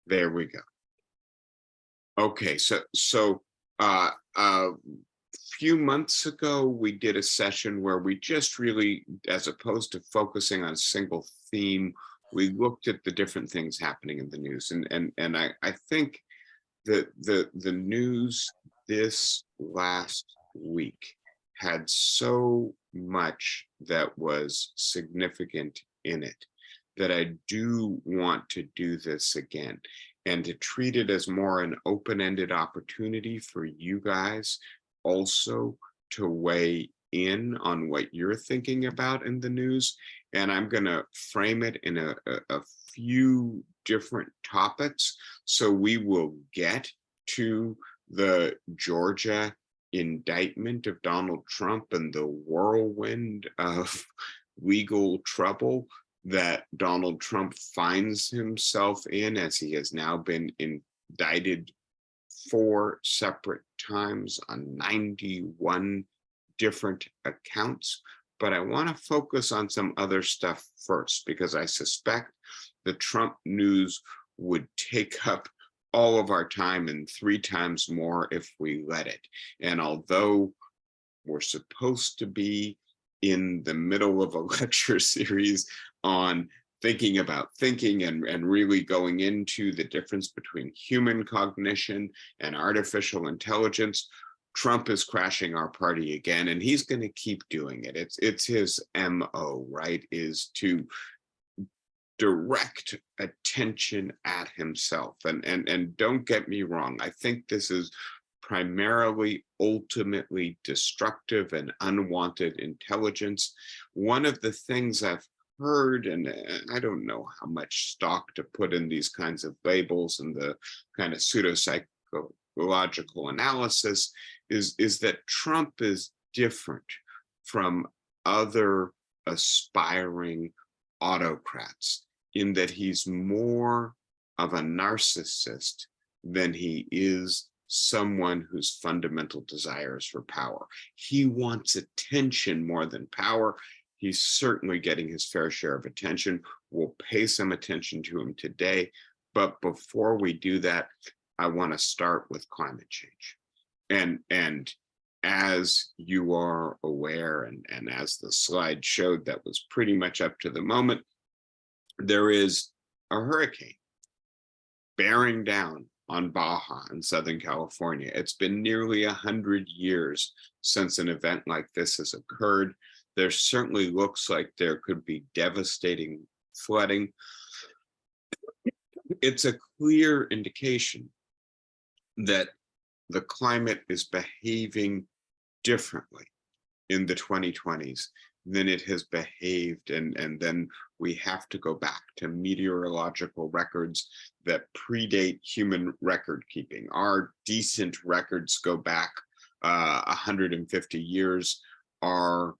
There we go. Okay, so a few months ago we did a session where we just really, as opposed to focusing on a single theme, we looked at the different things happening in the news, and I think that the news this last week had so much that was significant in it that I do want to do this again and to treat it as more an open-ended opportunity for you guys also to weigh in on what you're thinking about in the news. And I'm going to frame it in a few different topics. So we will get to the Georgia indictment of Donald Trump and the whirlwind of legal trouble that Donald Trump finds himself in, as he has now been indicted 4 separate times on 91 different accounts. But I want to focus on some other stuff first, because I suspect the Trump news would take up all of our time and 3 times more if we let it. And although we're supposed to be in the middle of a lecture series on thinking about thinking and really going into the difference between human cognition and artificial intelligence, Trump is crashing our party again, and he's going to keep doing it. It's his MO, right? Is to direct attention at himself. And don't get me wrong, I think this is primarily ultimately destructive and unwanted intelligence. One of the things I've heard, and I don't know how much stock to put in these kinds of labels and the kind of pseudo-psychological analysis, is that Trump is different from other aspiring autocrats in that he's more of a narcissist than he is someone whose fundamental desires for power. He wants attention more than power. He's certainly getting his fair share of attention. We'll pay some attention to him today. But before we do that, I want to start with climate change. And as you are aware, and as the slide showed, that was pretty much up to the moment, there is a hurricane bearing down on Baja in Southern California. It's been nearly 100 years since an event like this has occurred. There certainly looks like there could be devastating flooding. It's a clear indication that the climate is behaving differently in the 2020s than it has behaved. And then we have to go back to meteorological records that predate human record keeping. Our decent records go back 150 years. Our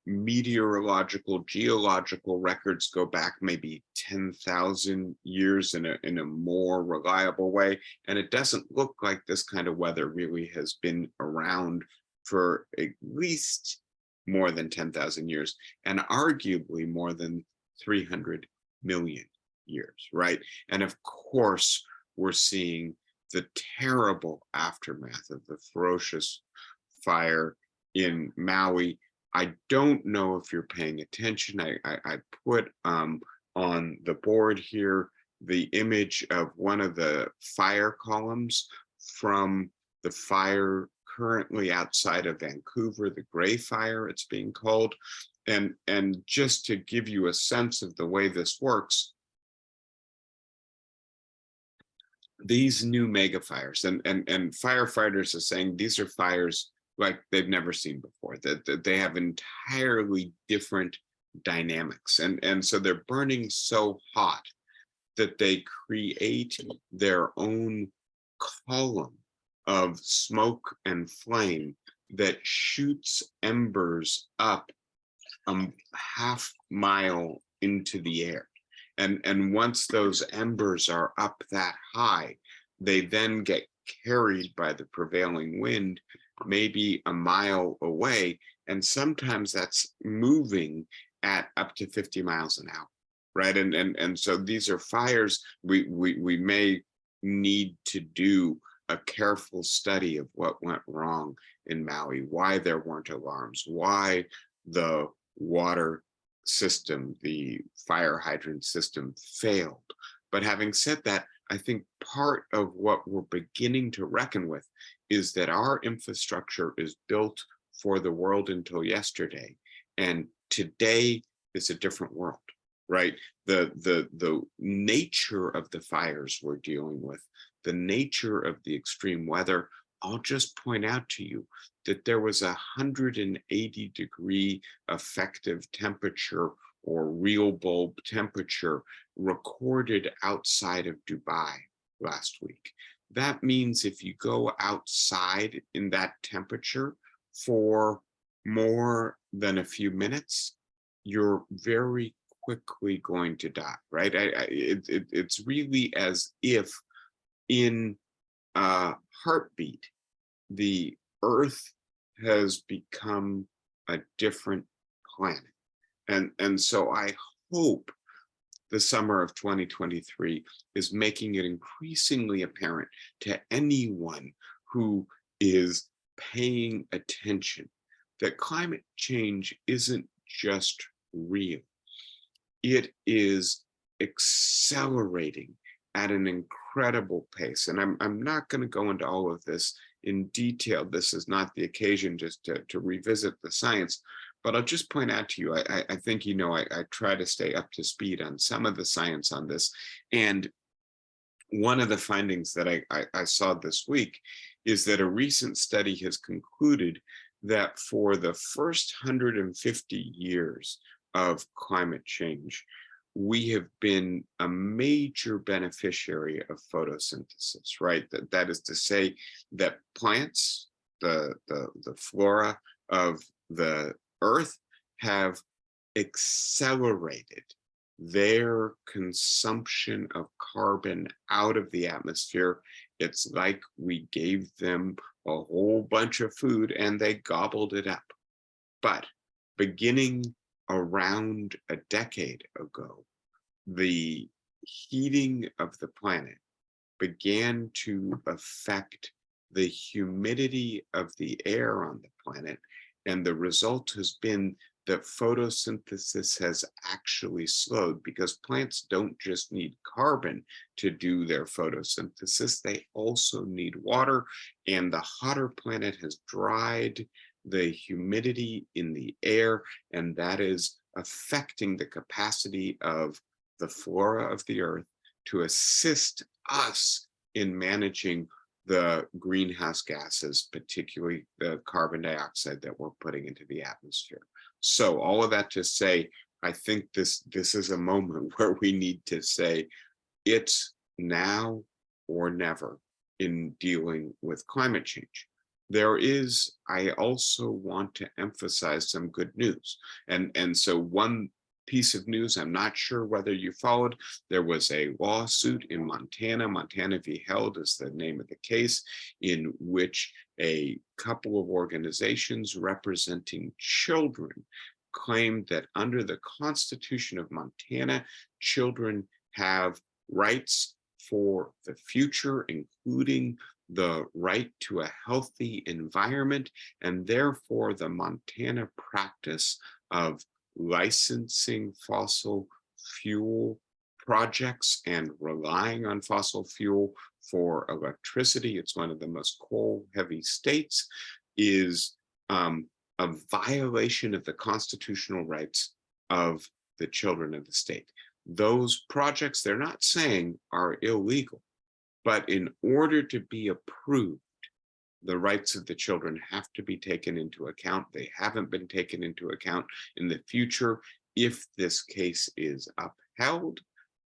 meteorological, geological records go back maybe 10,000 years in a more reliable way. And it doesn't look like this kind of weather really has been around for at least more than 10,000 years, and arguably more than 300 million years, right? And of course, we're seeing the terrible aftermath of the ferocious fire in Maui. I don't know if you're paying attention. I put on the board here the image of one of the fire columns from the fire currently outside of Vancouver, the Gray Fire, it's being called. And just to give you a sense of the way this works, these new mega fires, and firefighters are saying these are fires like they've never seen before, that they have entirely different dynamics. And so they're burning so hot that they create their own column of smoke and flame that shoots embers up a half-mile into the air. And once those embers are up that high, they then get carried by the prevailing wind maybe a mile away. And sometimes that's moving at up to 50 miles an hour. right? And so these are fires we may need to do a careful study of what went wrong in Maui, why there weren't alarms, why the water system, the fire hydrant system failed. But having said that, I think part of what we're beginning to reckon with is that our infrastructure is built for the world until yesterday. And today is a different world, right? The nature of the fires we're dealing with, the nature of the extreme weather, I'll just point out to you that there was 180-degree effective temperature or real bulb temperature recorded outside of Dubai last week. That means if you go outside in that temperature for more than a few minutes, you're very quickly going to die, right? It's really as if in a heartbeat, the Earth has become a different planet. And so I hope the summer of 2023 is making it increasingly apparent to anyone who is paying attention that climate change isn't just real. It is accelerating at an incredible pace. And I'm not going to go into all of this in detail. This is not the occasion just to revisit the science, but I'll just point out to you, I think, you know, I try to stay up to speed on some of the science on this. And one of the findings that I saw this week is that a recent study has concluded that for the first 150 years of climate change, we have been a major beneficiary of photosynthesis, right? That is to say that plants, the flora of the earth, have accelerated their consumption of carbon out of the atmosphere. It's like we gave them a whole bunch of food and they gobbled it up. But beginning around a decade ago, the heating of the planet began to affect the humidity of the air on the planet. And the result has been that photosynthesis has actually slowed, because plants don't just need carbon to do their photosynthesis, they also need water. And the hotter planet has dried the humidity in the air, and that is affecting the capacity of the flora of the earth to assist us in managing the greenhouse gases, particularly the carbon dioxide that we're putting into the atmosphere. So all of that to say, I think this is a moment where we need to say it's now or never in dealing with climate change. I also want to emphasize some good news. And so one piece of news, I'm not sure whether you followed, there was a lawsuit in Montana. Montana v. Held is the name of the case, in which a couple of organizations representing children claimed that under the Constitution of Montana, children have rights for the future, including the right to a healthy environment, and therefore the Montana practice of licensing fossil fuel projects and relying on fossil fuel for electricity, it's one of the most coal-heavy states, is a violation of the constitutional rights of the children of the state. Those projects, they're not saying are illegal, but in order to be approved, the rights of the children have to be taken into account. They haven't been taken into account. In the future, if this case is upheld,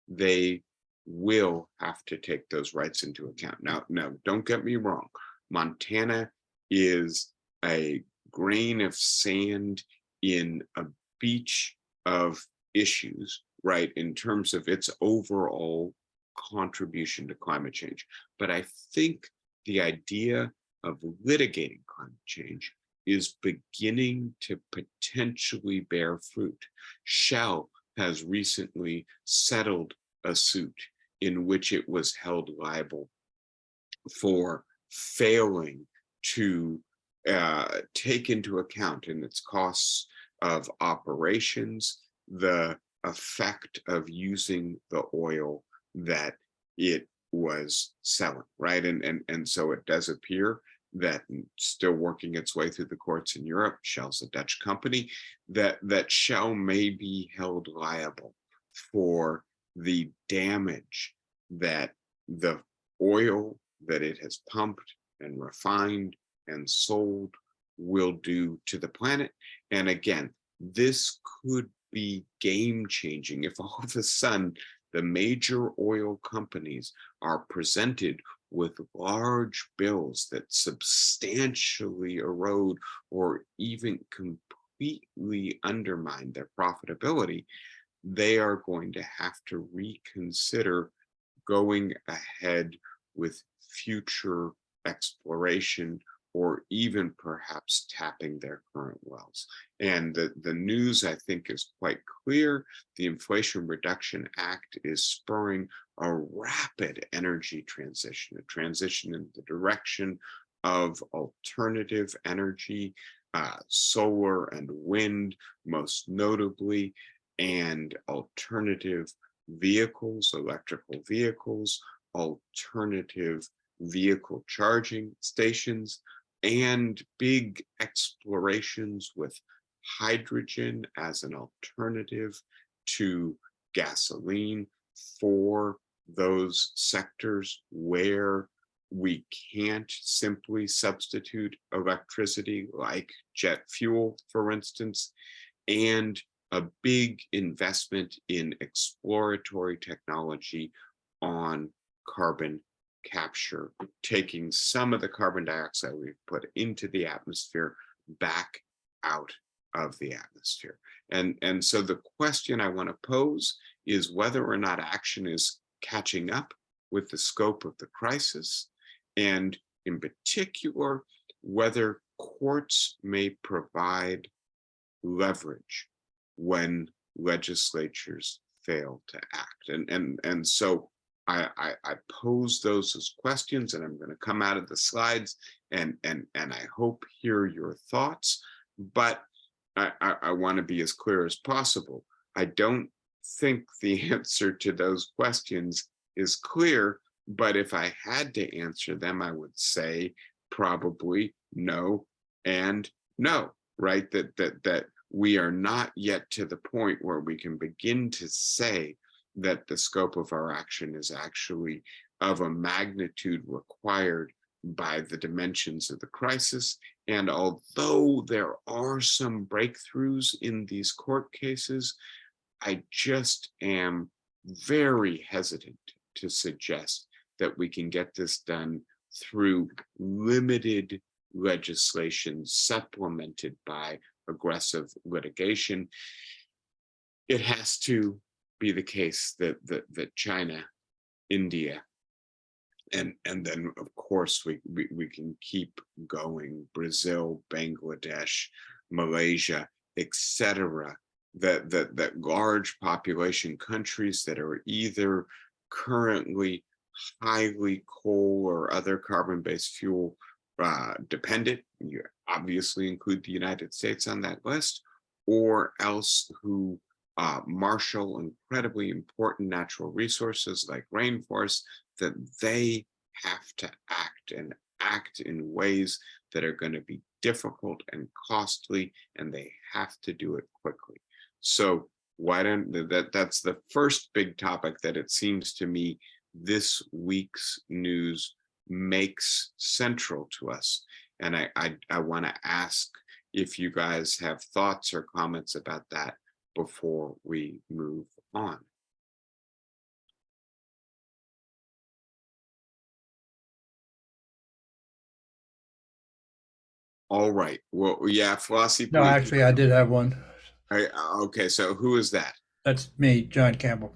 they will have to take those rights into account. Now, don't get me wrong. Montana is a grain of sand in a beach of issues, right, in terms of its overall contribution to climate change. But I think the idea of litigating climate change is beginning to potentially bear fruit. Shell has recently settled a suit in which it was held liable for failing to take into account in its costs of operations the effect of using the oil that it was selling, right? And so it does appear that, still working its way through the courts in Europe, Shell's a Dutch company, that Shell may be held liable for the damage that the oil that it has pumped and refined and sold will do to the planet. And again, this could be game changing if all of a sudden the major oil companies are presented with large bills that substantially erode or even completely undermine their profitability. They are going to have to reconsider going ahead with future exploration or even perhaps tapping their current wells. And the news, I think, is quite clear. The Inflation Reduction Act is spurring a rapid energy transition, a transition in the direction of alternative energy, solar and wind, most notably, and alternative vehicles, electrical vehicles, alternative vehicle charging stations, and big explorations with hydrogen as an alternative to gasoline for those sectors where we can't simply substitute electricity, like jet fuel, for instance, and a big investment in exploratory technology on carbon capture, taking some of the carbon dioxide we've put into the atmosphere back out of the atmosphere. And so the question I want to pose is whether or not action is catching up with the scope of the crisis, and in particular, whether courts may provide leverage when legislatures fail to act. And so I pose those as questions, and I'm going to come out of the slides and I hope hear your thoughts, but I want to be as clear as possible. I don't think the answer to those questions is clear, but if I had to answer them, I would say probably no and no, right? That we are not yet to the point where we can begin to say that the scope of our action is actually of a magnitude required by the dimensions of the crisis. And although there are some breakthroughs in these court cases, I just am very hesitant to suggest that we can get this done through limited legislation supplemented by aggressive litigation. It has to be the case that China, India, and then of course we can keep going, Brazil, Bangladesh, Malaysia, etc., that large population countries that are either currently highly coal or other carbon-based fuel dependent, you obviously include the United States on that list, or else who marshal incredibly important natural resources like rainforests, that they have to act and act in ways that are going to be difficult and costly, and they have to do it quickly. So why don't that's the first big topic that it seems to me this week's news makes central to us. And I want to ask if you guys have thoughts or comments about that before we move on. All right. Well, yeah, Flossie, No, please. actually, I did have one. Okay, so who is that? That's me, John Campbell.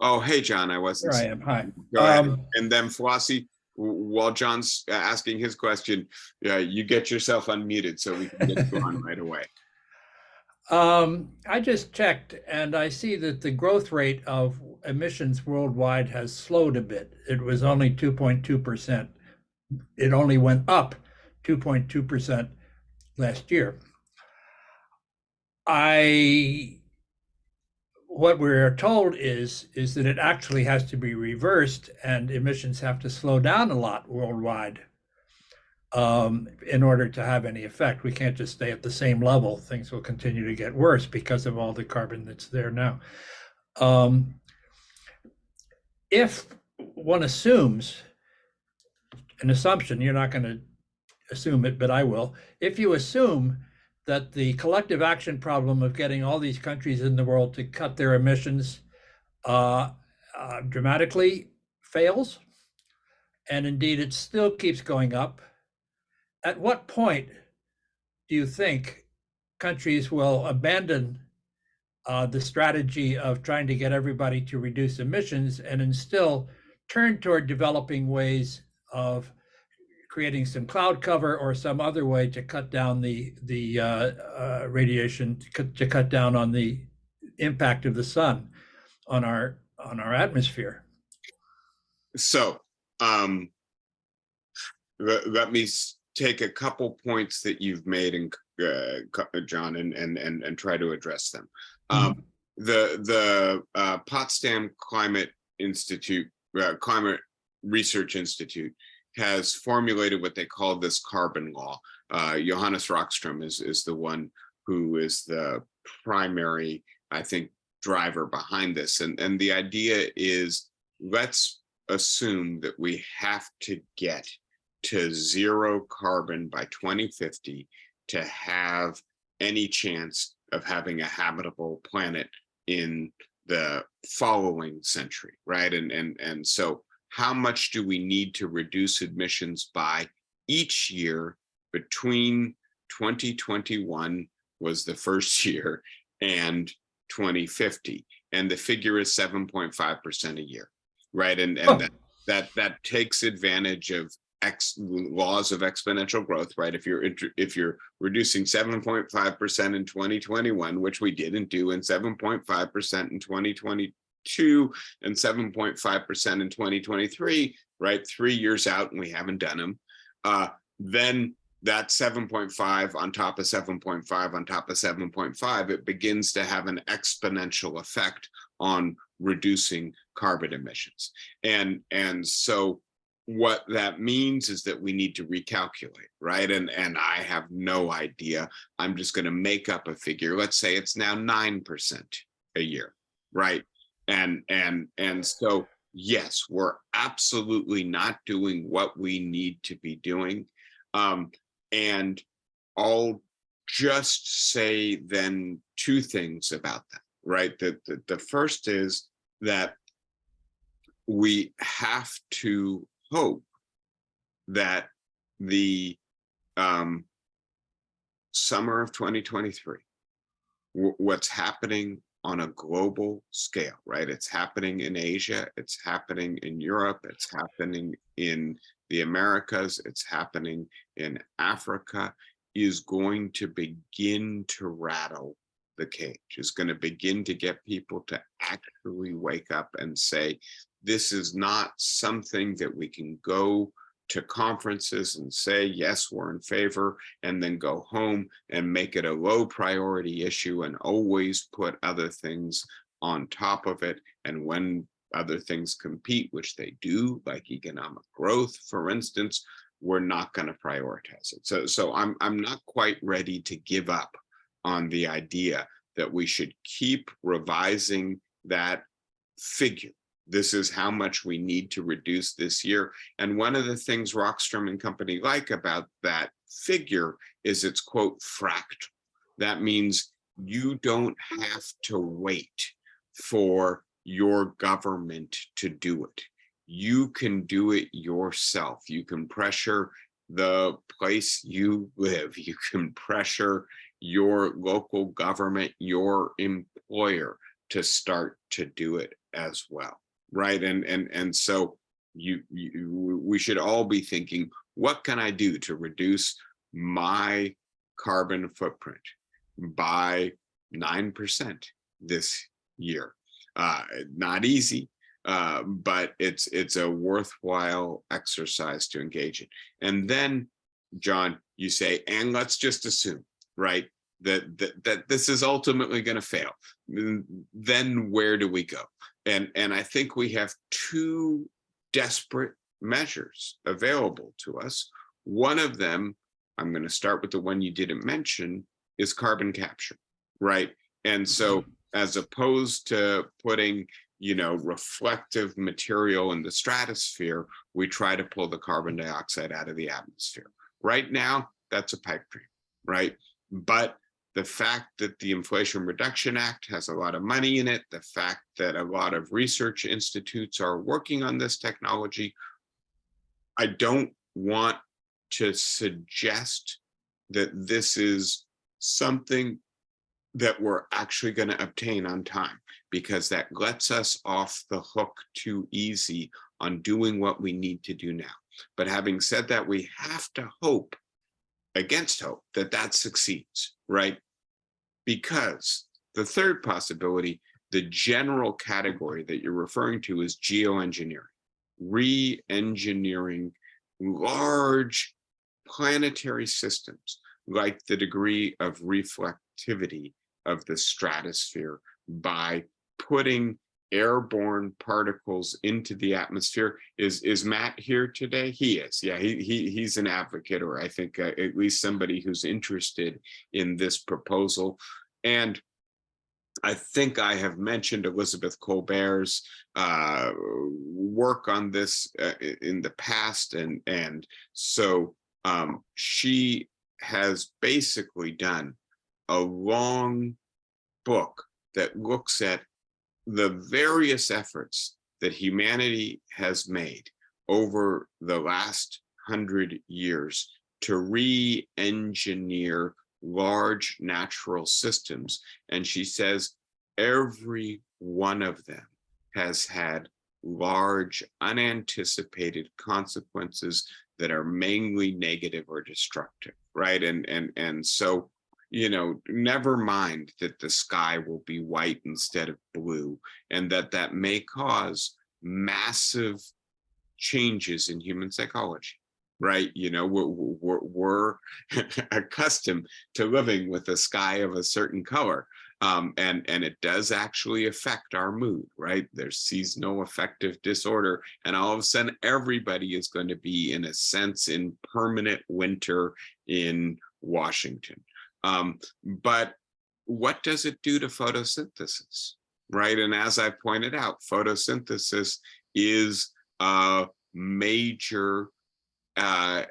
Oh, hey, John, I wasn't. Here I am. Hi. Go ahead. And then Flossie, while John's asking his question, you get yourself unmuted so we can get going right away. I just checked and I see that the growth rate of emissions worldwide has slowed a bit. It was only 2.2%. It only went up 2.2% last year. What we're told is that it actually has to be reversed and emissions have to slow down a lot worldwide in order to have any effect. We can't just stay at the same level. Things will continue to get worse because of all the carbon that's there now. If one assumes an assumption, you're not going to assume it, but I will. If you assume that the collective action problem of getting all these countries in the world to cut their emissions dramatically fails, and indeed it still keeps going up, at what point do you think countries will abandon the strategy of trying to get everybody to reduce emissions and instead turn toward developing ways of creating some cloud cover or some other way to cut down the radiation, to cut down on the impact of the sun on our atmosphere? So let me take a couple points that you've made, and John, and try to address them. The Potsdam Climate Institute, Climate Research Institute, has formulated what they call this carbon law. Johannes Rockström is the one who is the primary, I think, driver behind this. And the idea is, let's assume that we have to get to zero carbon by 2050 to have any chance of having a habitable planet in the following century, right? And so how much do we need to reduce emissions by each year between 2021 was the first year and 2050? And the figure is 7.5% a year, right? And that takes advantage of laws of exponential growth, right? If you're reducing 7.5% in 2021, which we didn't do, and 7.5% in 2022 and 7.5% in 2023, right? 3 years out, and we haven't done them. Then that 7.5 on top of 7.5 on top of 7.5, it begins to have an exponential effect on reducing carbon emissions. And so what that means is that we need to recalculate, right? And I have no idea. I'm just going to make up a figure. Let's say it's now 9% a year, right? And so yes, we're absolutely not doing what we need to be doing. And I'll just say then two things about that, right? The first is that we have to hope that the summer of 2023, what's happening on a global scale, right? It's happening in Asia, it's happening in Europe, it's happening in the Americas, it's happening in Africa, is going to begin to rattle the cage, is going to begin to get people to actually wake up and say, this is not something that we can go to conferences and say, yes, we're in favor, and then go home and make it a low priority issue and always put other things on top of it. And when other things compete, which they do, like economic growth, for instance, we're not going to prioritize it. So I'm not quite ready to give up on the idea that we should keep revising that figure. This is how much we need to reduce this year. And one of the things Rockström and company like about that figure is it's, quote, fractal. That means you don't have to wait for your government to do it. You can do it yourself. You can pressure the place you live. You can pressure your local government, your employer, to start to do it as well. Right. And so we should all be thinking, what can I do to reduce my carbon footprint by 9% this year. Not easy, but it's a worthwhile exercise to engage in. And then, John, you say, and let's just assume, right, that this is ultimately going to fail. Then where do we go? And I think we have two desperate measures available to us. One of them, I'm going to start with the one you didn't mention, is carbon capture, right? And so as opposed to putting, reflective material in the stratosphere, we try to pull the carbon dioxide out of the atmosphere. Right now, that's a pipe dream, right? But the fact that the Inflation Reduction Act has a lot of money in it, the fact that a lot of research institutes are working on this technology, I don't want to suggest that this is something that we're actually going to obtain on time, because that lets us off the hook too easy on doing what we need to do now. But having said that, we have to hope against hope that that succeeds, right? Because the third possibility, the general category that you're referring to, is geoengineering, re-engineering large planetary systems, like the degree of reflectivity of the stratosphere, by putting airborne particles into the atmosphere. Is Matt here today? He is. Yeah, he's an advocate, or I think at least somebody who's interested in this proposal. And I think I have mentioned Elizabeth Colbert's work on this in the past, and so she has basically done a long book that looks at the various efforts that humanity has made over the last 100 years to re-engineer large natural systems. And she says every one of them has had large unanticipated consequences that are mainly negative or destructive, right? And so, never mind that the sky will be white instead of blue, and that may cause massive changes in human psychology, right? We're accustomed to living with a sky of a certain color, and it does actually affect our mood, right? There's seasonal affective disorder, and all of a sudden everybody is going to be, in a sense, in permanent winter in Washington. But what does it do to photosynthesis, right? And as I pointed out, photosynthesis is a major drawdown,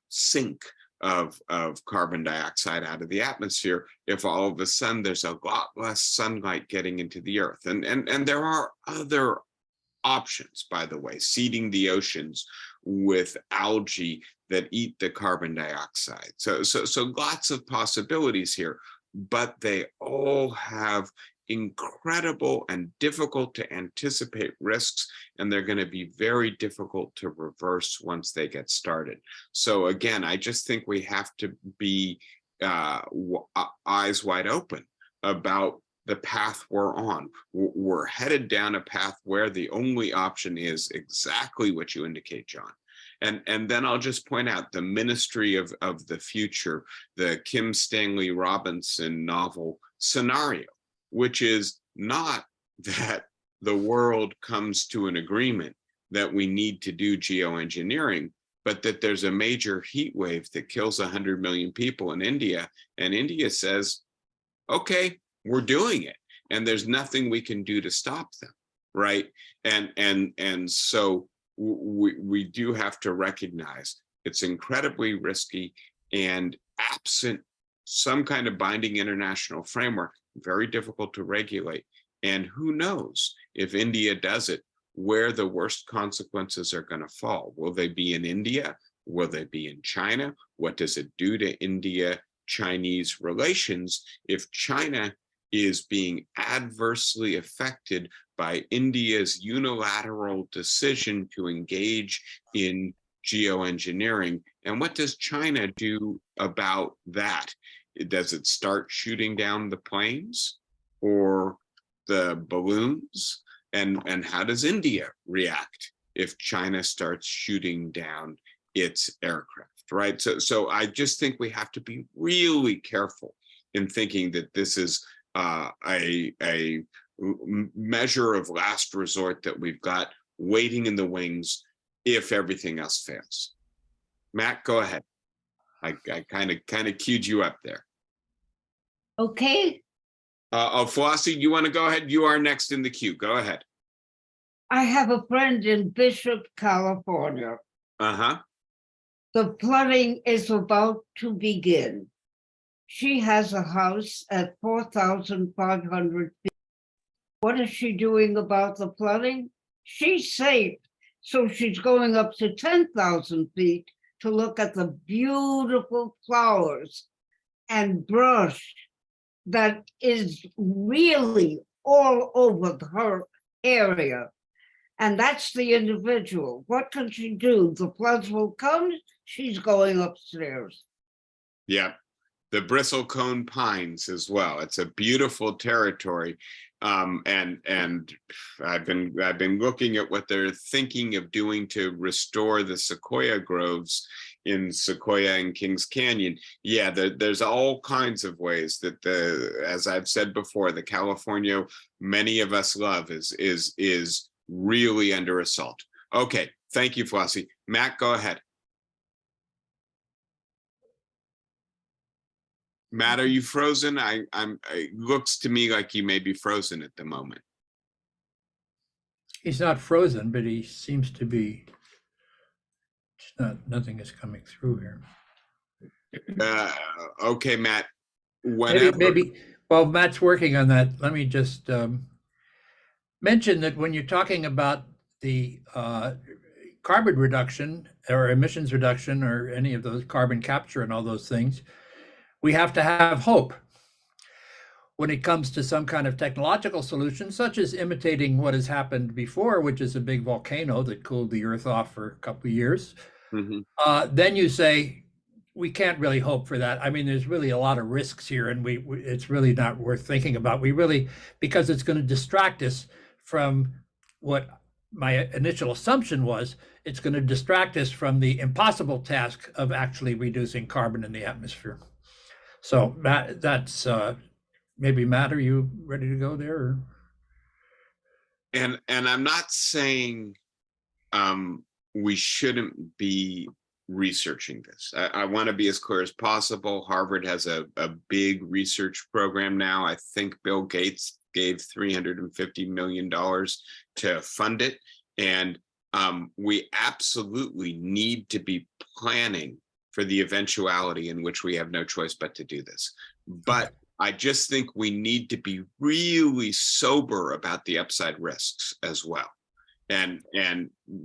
sink of carbon dioxide out of the atmosphere if all of a sudden there's a lot less sunlight getting into the earth. And there are other options, by the way, seeding the oceans with algae that eat the carbon dioxide. So lots of possibilities here, but they all have incredible and difficult to anticipate risks, and they're going to be very difficult to reverse once they get started. So again, I just think we have to be eyes wide open about the path we're on. We're headed down a path where the only option is exactly what you indicate, John. And then I'll just point out the Ministry of the Future, the Kim Stanley Robinson novel scenario, which is not that the world comes to an agreement that we need to do geoengineering, but that there's a major heat wave that kills 100 million people in India, and India says, okay, we're doing it, and there's nothing we can do to stop them, right? And so we do have to recognize it's incredibly risky, and absent some kind of binding international framework, very difficult to regulate. And who knows, if India does it, where the worst consequences are going to fall. Will they be in India? Will they be in China? What does it do to India-Chinese relations if China is being adversely affected by India's unilateral decision to engage in geoengineering? And what does China do about that? does it start shooting down the planes or the balloons? And how does India react if China starts shooting down its aircraft, right? So I just think we have to be really careful in thinking that this is a measure of last resort that we've got waiting in the wings if everything else fails. Matt, go ahead. I kind of queued you up there. Okay, Flossie, you want to go ahead? You are next in the queue. Go ahead. I have a friend in Bishop, California. Uh-huh. The flooding is about to begin. She has a house at 4,500 feet. What is she doing about the flooding? She's safe, so she's going up to 10,000 feet to look at the beautiful flowers and brush that is really all over her area. And that's the individual. What can she do? The floods will come, she's going upstairs. Yeah, the bristlecone pines as well. It's a beautiful territory. And I've been looking at what they're thinking of doing to restore the sequoia groves in Sequoia and Kings Canyon. Yeah, there's all kinds of ways that as I've said before, the California many of us love is really under assault. Okay, thank you, Flossie. Matt, go ahead. Matt, are you frozen? It looks to me like you may be frozen at the moment. He's not frozen, but he seems to be, nothing is coming through here. Okay, Matt, whenever. Maybe, while Matt's working on that, let me just mention that when you're talking about the carbon reduction or emissions reduction or any of those carbon capture and all those things, we have to have hope when it comes to some kind of technological solution, such as imitating what has happened before, which is a big volcano that cooled the earth off for a couple of years. Mm-hmm. Then you say, we can't really hope for that. I mean, there's really a lot of risks here, and it's really not worth thinking about. Because it's going to distract us from what my initial assumption was. It's going to distract us from the impossible task of actually reducing carbon in the atmosphere. So that's maybe Matt, are you ready to go there? Or? And I'm not saying we shouldn't be researching this. I want to be as clear as possible. Harvard has a big research program now. I think Bill Gates gave $350 million to fund it. And we absolutely need to be planning for the eventuality in which we have no choice but to do this. But I just think we need to be really sober about the upside risks as well. And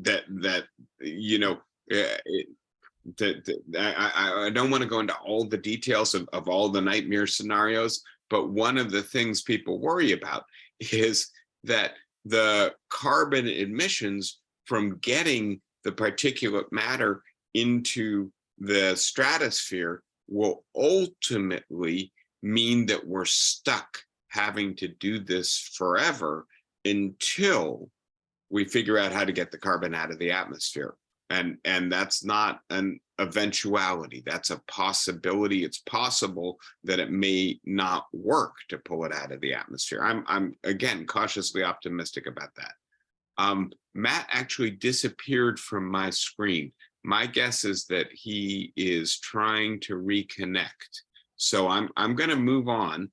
that you know, I don't want to go into all the details of all the nightmare scenarios, but one of the things people worry about is that the carbon emissions from getting the particulate matter into the stratosphere will ultimately mean that we're stuck having to do this forever until we figure out how to get the carbon out of the atmosphere. And that's not an eventuality, that's a possibility. It's possible that it may not work to pull it out of the atmosphere. I'm again cautiously optimistic about that. Matt actually disappeared from my screen. My guess is that he is trying to reconnect. So I'm going to move on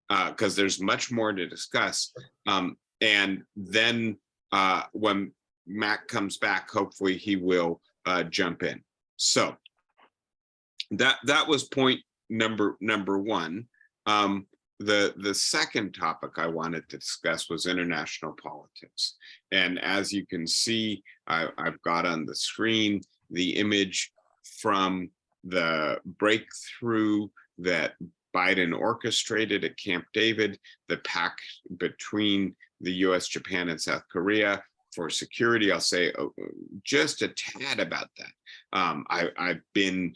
because there's much more to discuss. And then when Matt comes back, hopefully he will jump in. So that was point number one. The second topic I wanted to discuss was international politics. And as you can see, I've got on the screen the image from the breakthrough that Biden orchestrated at Camp David, the pact between the US, Japan, and South Korea for security, I'll say just a tad about that. I've been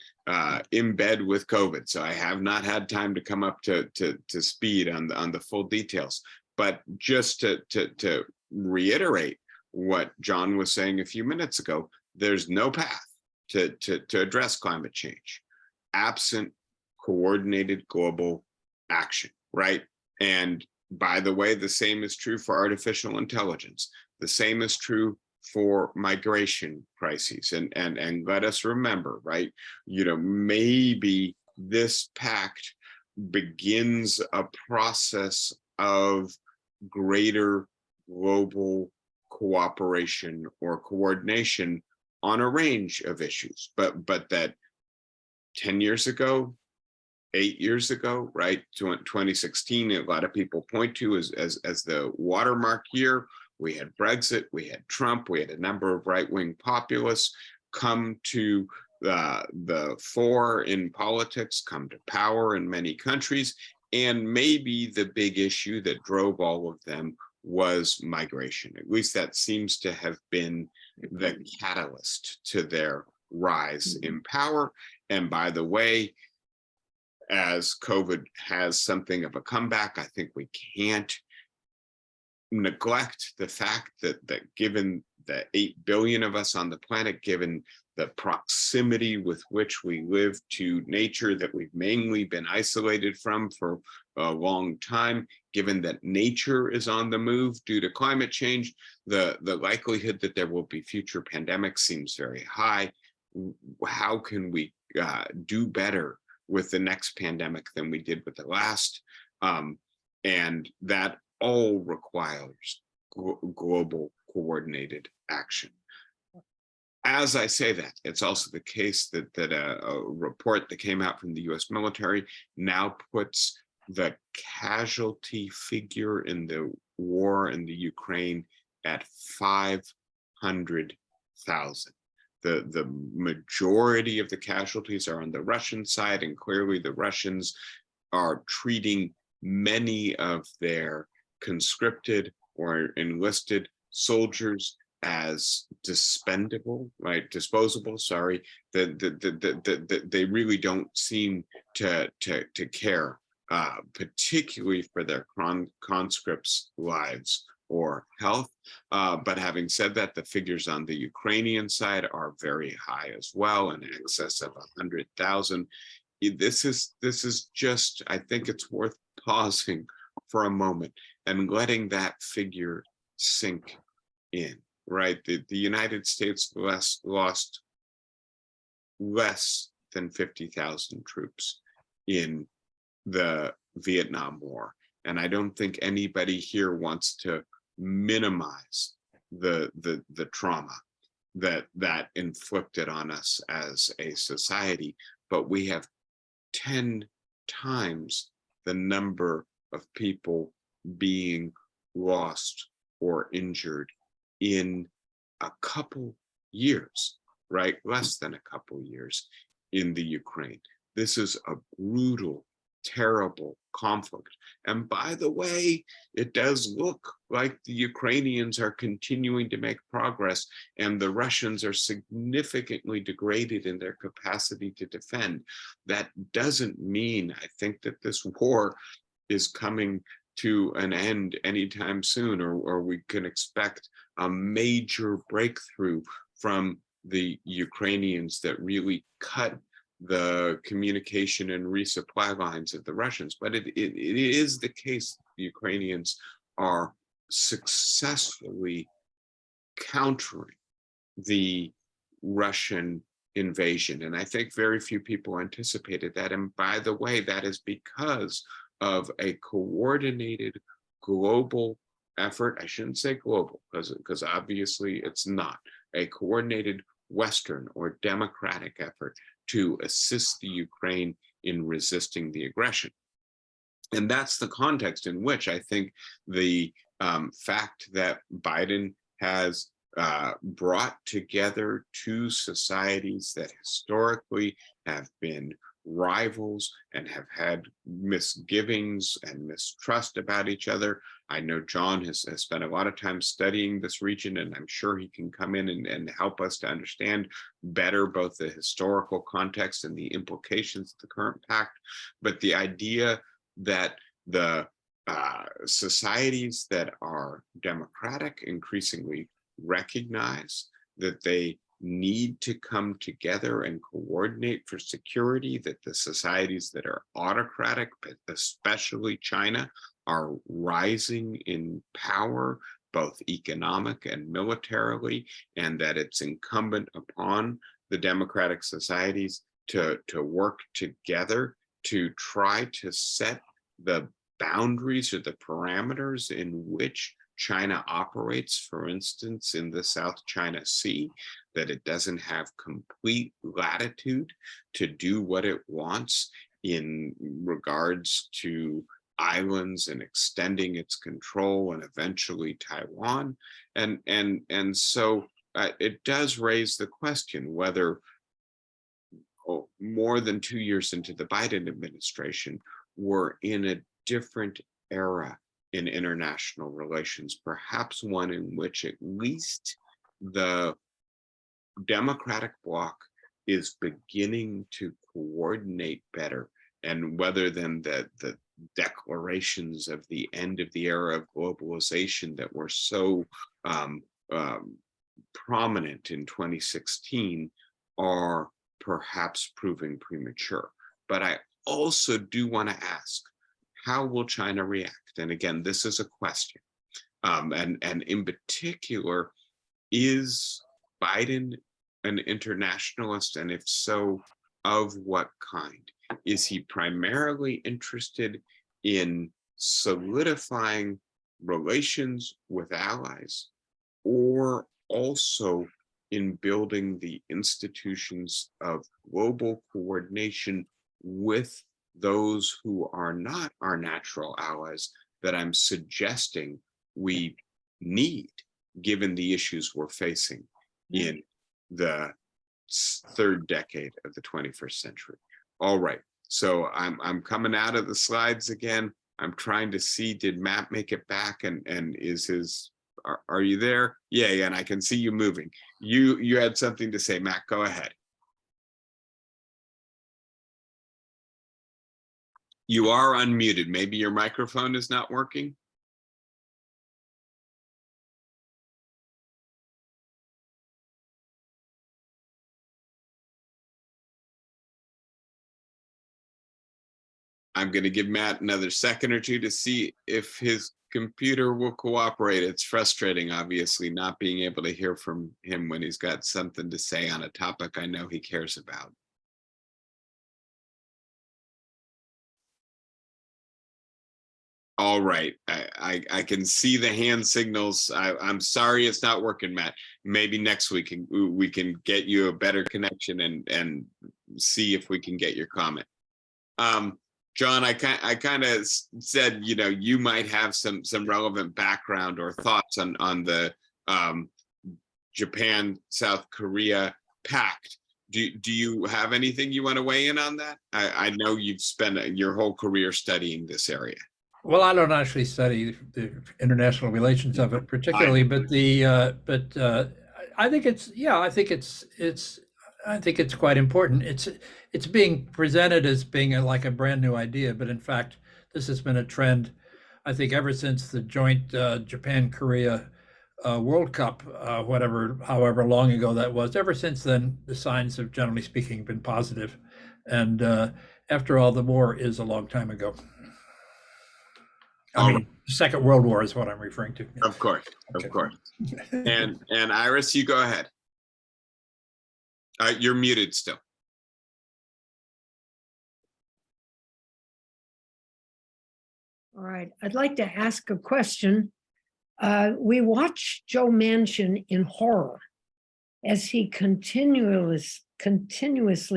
in bed with COVID, so I have not had time to come up to speed on the full details. But just to reiterate what John was saying a few minutes ago, there's no path to address climate change absent coordinated global action, right? And by the way, the same is true for artificial intelligence. The same is true for migration crises. And let us remember, right? Maybe this pact begins a process of greater global cooperation or coordination on a range of issues, but that 10 years ago, 8 years ago, right, 2016, a lot of people point to as the watermark year. We had Brexit, we had Trump, we had a number of right-wing populists come to the fore in politics, come to power in many countries. And maybe the big issue that drove all of them was migration. At least that seems to have been the catalyst to their rise in power. And by the way, as COVID has something of a comeback, I think we can't neglect the fact that given the 8 billion of us on the planet, given the proximity with which we live to nature that we've mainly been isolated from for a long time, given that nature is on the move due to climate change, the likelihood that there will be future pandemics seems very high. How can we do better with the next pandemic than we did with the last? And that all requires global coordinated action. As I say that, it's also the case that a report that came out from the US military now puts the casualty figure in the war in the Ukraine at 500,000. The majority of the casualties are on the Russian side, and clearly the Russians are treating many of their conscripted or enlisted soldiers as disposable, sorry, they really don't seem to care, particularly for their conscripts' lives or health. But having said that, the figures on the Ukrainian side are very high as well, in excess of 100,000. This is just, I think it's worth pausing for a moment and letting that figure sink in, right? The United States lost less than 50,000 troops in the Vietnam War. And I don't think anybody here wants to minimize the trauma that inflicted on us as a society, but we have 10 times the number of people being lost or injured in a couple years, right? Less than a couple years in the Ukraine. This is a brutal, terrible conflict. And by the way, it does look like the Ukrainians are continuing to make progress and the Russians are significantly degraded in their capacity to defend. That doesn't mean, I think, that this war is coming to an end anytime soon, or we can expect a major breakthrough from the Ukrainians that really cut the communication and resupply lines of the Russians. But it is the case the Ukrainians are successfully countering the Russian invasion. And I think very few people anticipated that. And by the way, that is because of a coordinated global effort. I shouldn't say global, because obviously it's not. A coordinated Western or democratic effort to assist the Ukraine in resisting the aggression. And that's the context in which I think the fact that Biden has brought together two societies that historically have been rivals and have had misgivings and mistrust about each other. I know John has spent a lot of time studying this region, and I'm sure he can come in and help us to understand better both the historical context and the implications of the current pact. But the idea that the societies that are democratic increasingly recognize that they need to come together and coordinate for security, that the societies that are autocratic, but especially China, are rising in power, both economic and militarily, and that it's incumbent upon the democratic societies to work together to try to set the boundaries or the parameters in which China operates, for instance, in the South China Sea, that it doesn't have complete latitude to do what it wants in regards to islands and extending its control and eventually Taiwan. And so it does raise the question whether more than 2 years into the Biden administration, we're in a different era in international relations, perhaps one in which at least the democratic bloc is beginning to coordinate better, and whether then the declarations of the end of the era of globalization that were so prominent in 2016 are perhaps proving premature. But I also do want to ask, how will China react? And again, this is a question. And in particular, is Biden an internationalist? And if so, of what kind? Is he primarily interested in solidifying relations with allies, or also in building the institutions of global coordination with those who are not our natural allies that I'm suggesting we need, given the issues we're facing in the third decade of the 21st century? All right, so I'm coming out of the slides again. I'm trying to see, did Matt make it back, and is his, are you there? Yeah, and I can see you moving. You had something to say, Matt, go ahead. You are unmuted. Maybe your microphone is not working. I'm going to give Matt another second or two to see if his computer will cooperate. It's frustrating, obviously, not being able to hear from him when he's got something to say on a topic I know he cares about. All right, I can see the hand signals. I'm sorry it's not working, Matt. Maybe next week we can get you a better connection and see if we can get your comment. John, I kind of said, you know, you might have some relevant background or thoughts on the Japan-South Korea pact. Do you have anything you want to weigh in on that? I know you've spent your whole career studying this area. Well, I don't actually study the international relations of it particularly, but I think it's quite important. It's being presented as being like a brand new idea, but in fact, this has been a trend, I think, ever since the joint Japan-Korea World Cup, however long ago that was. Ever since then, the signs have, generally speaking, been positive. And after all, the war is a long time ago. I mean, the Second World War is what I'm referring to. Of course, Okay. of course. And Iris, you go ahead. You're muted still. All right, I'd like to ask a question. We watch Joe Manchin in horror as he continuously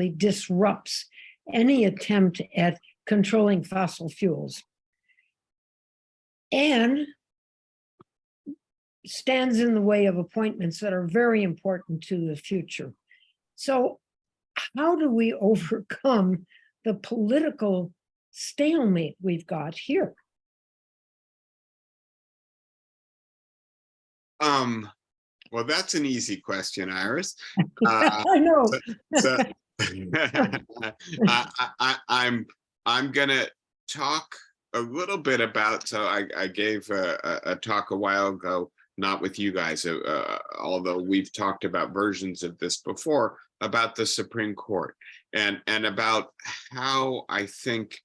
disrupts any attempt at controlling fossil fuels and stands in the way of appointments that are very important to the future. So how do we overcome the political stalemate we've got here? Well, that's an easy question, Iris. I know. So I'm gonna talk a little bit about. So I gave a talk a while ago, not with you guys, although we've talked about versions of this before, about the Supreme Court and about how I think,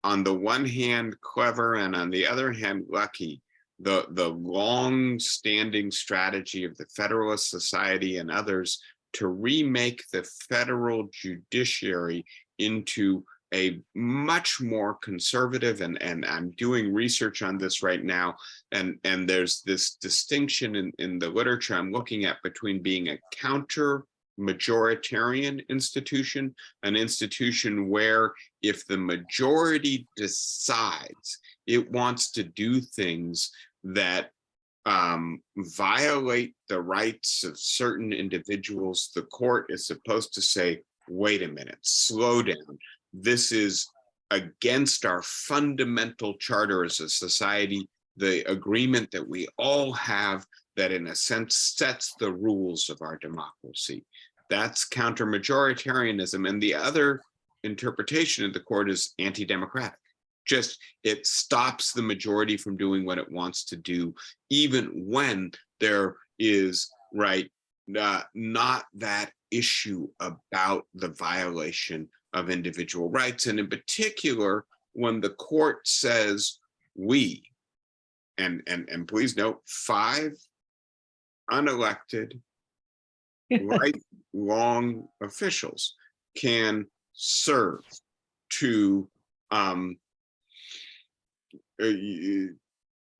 on the one hand, clever, and on the other hand, lucky, the long-standing strategy of the Federalist Society and others to remake the federal judiciary into a much more conservative, and I'm doing research on this right now, and there's this distinction in the literature I'm looking at between being a counter majoritarian institution, an institution where if the majority decides it wants to do things that violate the rights of certain individuals, the court is supposed to say, wait a minute, slow down. This is against our fundamental charter as a society, the agreement that we all have that in a sense sets the rules of our democracy. That's counter-majoritarianism. And the other interpretation of the court is anti-democratic. Just it stops the majority from doing what it wants to do, even when there is not that issue about the violation of individual rights. And in particular, when the court says we, and please note, 5 unelected lifelong officials can serve to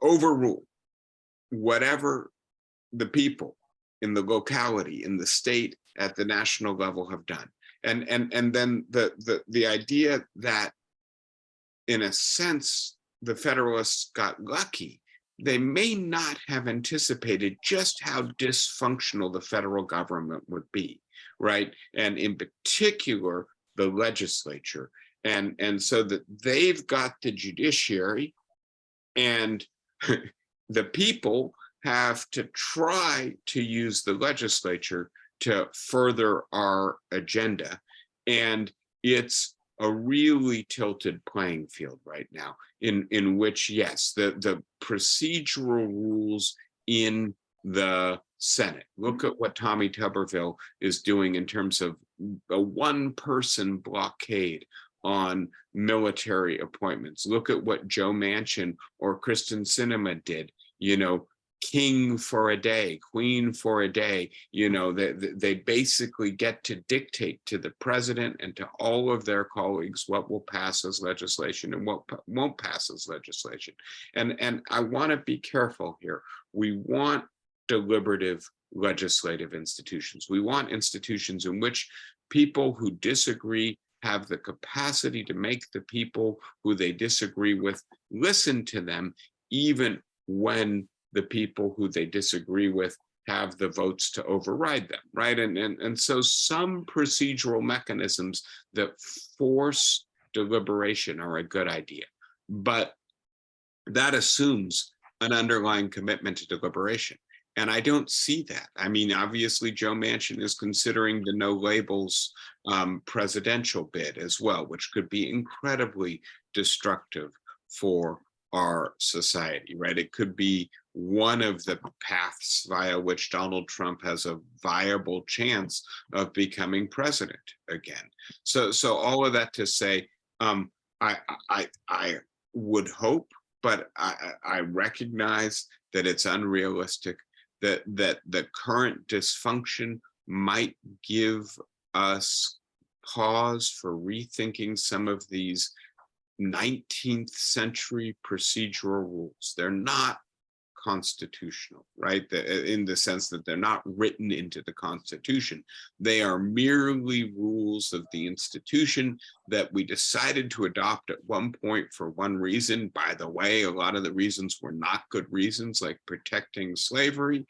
overrule whatever the people in the locality, in the state, at the national level have done. And then the idea that, in a sense, the Federalists got lucky. They may not have anticipated just how dysfunctional the federal government would be, right? And in particular, the legislature. And so that they've got the judiciary, and the people have to try to use the legislature to further our agenda. And it's a really tilted playing field right now, in which, yes, the procedural rules in the Senate. Look at what Tommy Tuberville is doing in terms of a one-person blockade on military appointments. Look at what Joe Manchin or Kristen Sinema did, king for a day, queen for a day. They basically get to dictate to the president and to all of their colleagues what will pass as legislation and what won't pass as legislation. And I want to be careful here. We want deliberative legislative institutions. We want institutions in which people who disagree have the capacity to make the people who they disagree with listen to them, even when the people who they disagree with have the votes to override them, right? And so some procedural mechanisms that force deliberation are a good idea, but that assumes an underlying commitment to deliberation. And I don't see that. I mean, obviously, Joe Manchin is considering the no labels presidential bid as well, which could be incredibly destructive for our society, right? It could be one of the paths via which Donald Trump has a viable chance of becoming president again. So all of that to say, I would hope, but I recognize that it's unrealistic, that the current dysfunction might give us pause for rethinking some of these 19th century procedural rules. They're not constitutional, right? In the sense that they're not written into the Constitution. They are merely rules of the institution that we decided to adopt at one point for one reason. By the way, a lot of the reasons were not good reasons, like protecting slavery.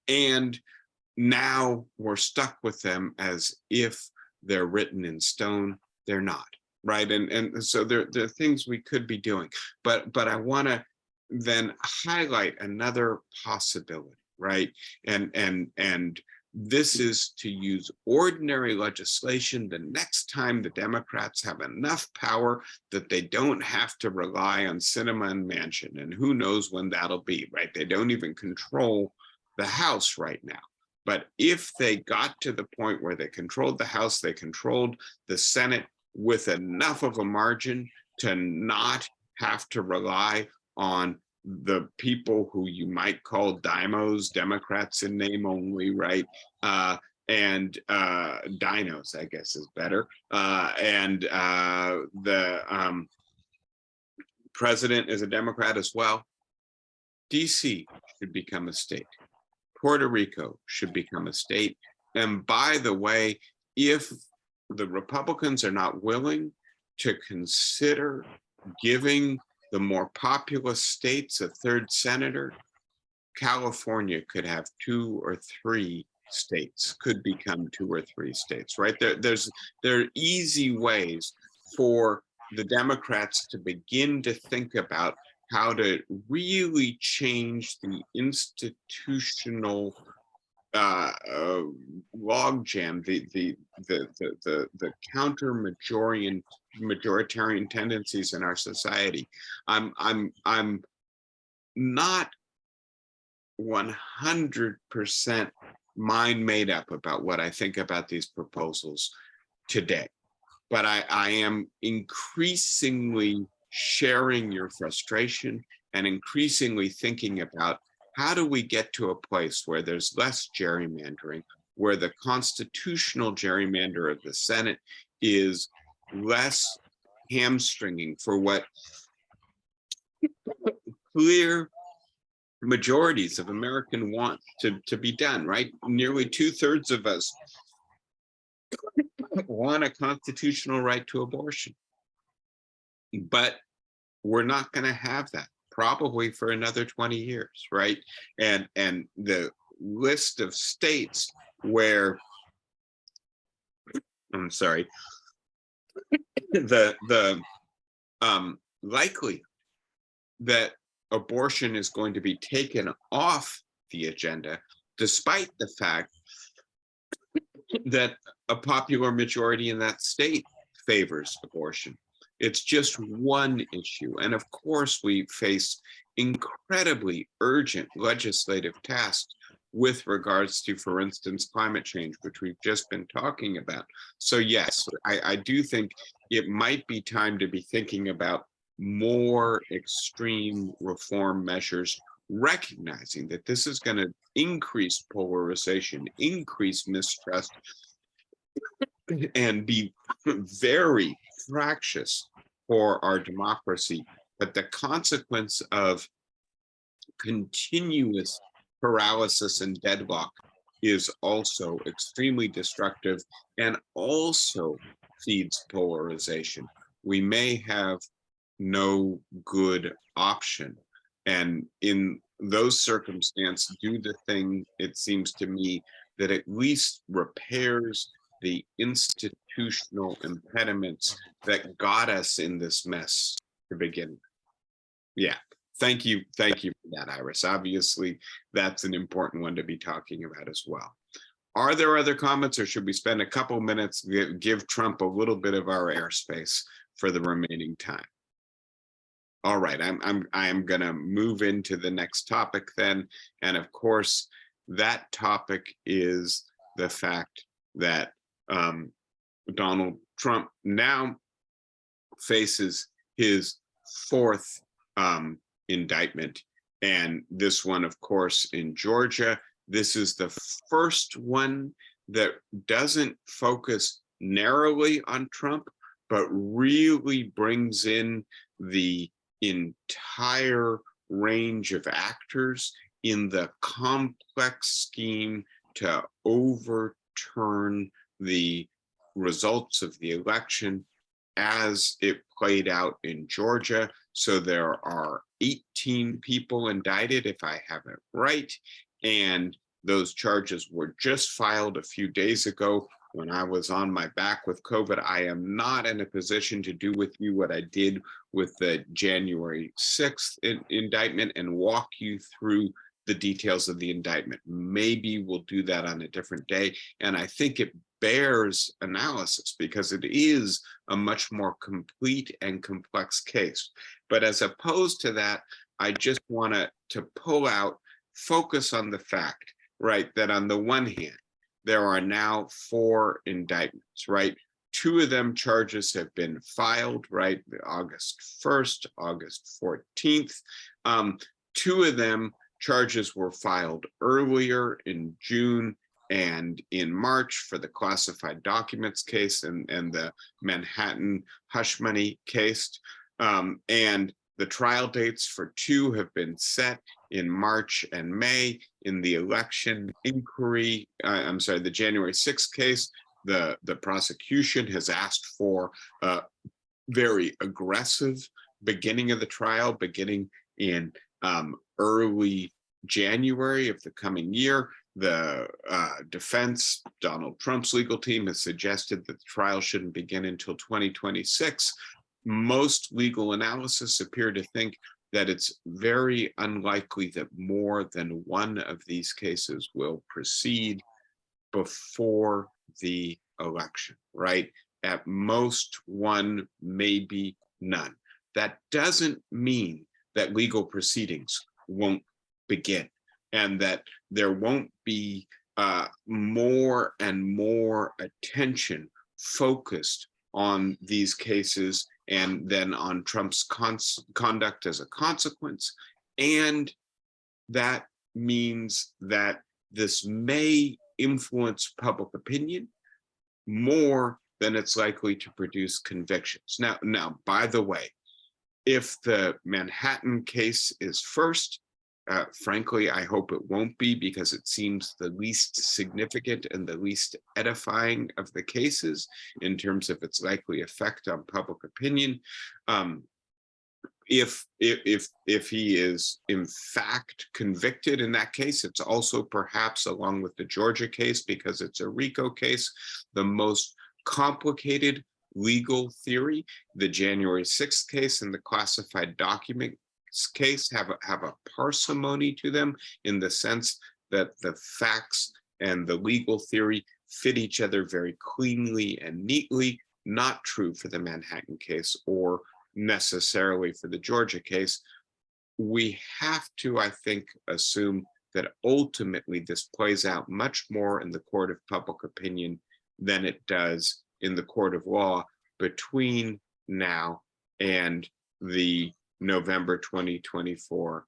And now we're stuck with them as if they're written in stone. They're not. right? And so there are things we could be doing, but I want to then highlight another possibility, right? And this is to use ordinary legislation the next time the Democrats have enough power that they don't have to rely on Sinema and Manchin. And who knows when that'll be, right? They don't even control the House right now. But if they got to the point where they controlled the House, they controlled the Senate with enough of a margin to not have to rely on the people who you might call dimos, Democrats in name only, right? And dinos, I guess is better. The president is a Democrat as well. DC should become a state. Puerto Rico should become a state. And by the way, if the Republicans are not willing to consider giving the more populous states a third senator, California could have 2 or 3 states, could become 2 or 3 states, right? There are easy ways for the Democrats to begin to think about how to really change the institutional logjam, the majoritarian tendencies in our society. I'm not 100% mind made up about what I think about these proposals today, but I am increasingly sharing your frustration and increasingly thinking about how do we get to a place where there's less gerrymandering, where the constitutional gerrymander of the Senate is less hamstringing for what clear majorities of Americans want to be done, right? Nearly 2/3 of us want a constitutional right to abortion. But we're not going to have that probably for another 20 years, right? And the list of states where, I'm sorry, the likely that abortion is going to be taken off the agenda, despite the fact that a popular majority in that state favors abortion. It's just one issue. And of course, we face incredibly urgent legislative tasks with regards to, for instance, climate change, which we've just been talking about. So yes, I do think it might be time to be thinking about more extreme reform measures, recognizing that this is going to increase polarization, increase mistrust, and be very fractious for our democracy. But the consequence of continuous paralysis and deadlock is also extremely destructive and also feeds polarization. We may have no good option. And in those circumstances, do the thing, it seems to me, that at least repairs the institutional impediments that got us in this mess to begin with. Yeah, thank you for that, Iris. Obviously, that's an important one to be talking about as well. Are there other comments, or should we spend a couple minutes, give Trump a little bit of our airspace for the remaining time? All right, I'm gonna move into the next topic then, and of course, that topic is the fact that Donald Trump now faces his 4th indictment, and this one, of course, in Georgia. This is the first one that doesn't focus narrowly on Trump, but really brings in the entire range of actors in the complex scheme to overturn the results of the election as it played out in Georgia. So there are 18 people indicted, if I have it right, and those charges were just filed a few days ago when I was on my back with COVID. I am not in a position to do with you what I did with the January 6th indictment and walk you through the details of the indictment. Maybe we'll do that on a different day. And I think it bears analysis because it is a much more complete and complex case. But as opposed to that, I just want to pull out, focus on the fact, right, that on the one hand, there are now 4 indictments, right? 2 of them charges have been filed, right? August 1st, August 14th. 2 of them charges were filed earlier in June and in March for the classified documents case and the Manhattan hush money case. And the trial dates for 2 have been set in March and May. In the election inquiry, the January 6th case, the prosecution has asked for a very aggressive beginning of the trial, beginning in early January of the coming year. The defense, Donald Trump's legal team, has suggested that the trial shouldn't begin until 2026. Most legal analysis appear to think that it's very unlikely that more than one of these cases will proceed before the election, right? At most one, maybe none. That doesn't mean that legal proceedings won't begin and that there won't be more and more attention focused on these cases and then on Trump's conduct as a consequence. And that means that this may influence public opinion more than it's likely to produce convictions. Now, by the way, if the Manhattan case is first, frankly, I hope it won't be, because it seems the least significant and the least edifying of the cases in terms of its likely effect on public opinion. If he is in fact convicted in that case, it's also perhaps, along with the Georgia case, because it's a RICO case, the most complicated legal theory. The January 6th case and the classified document case have a parsimony to them, in the sense that the facts and the legal theory fit each other very cleanly and neatly. Not true for the Manhattan case or necessarily for the Georgia case. We have to, I think, assume that ultimately this plays out much more in the court of public opinion than it does in the court of law between now and the November 2024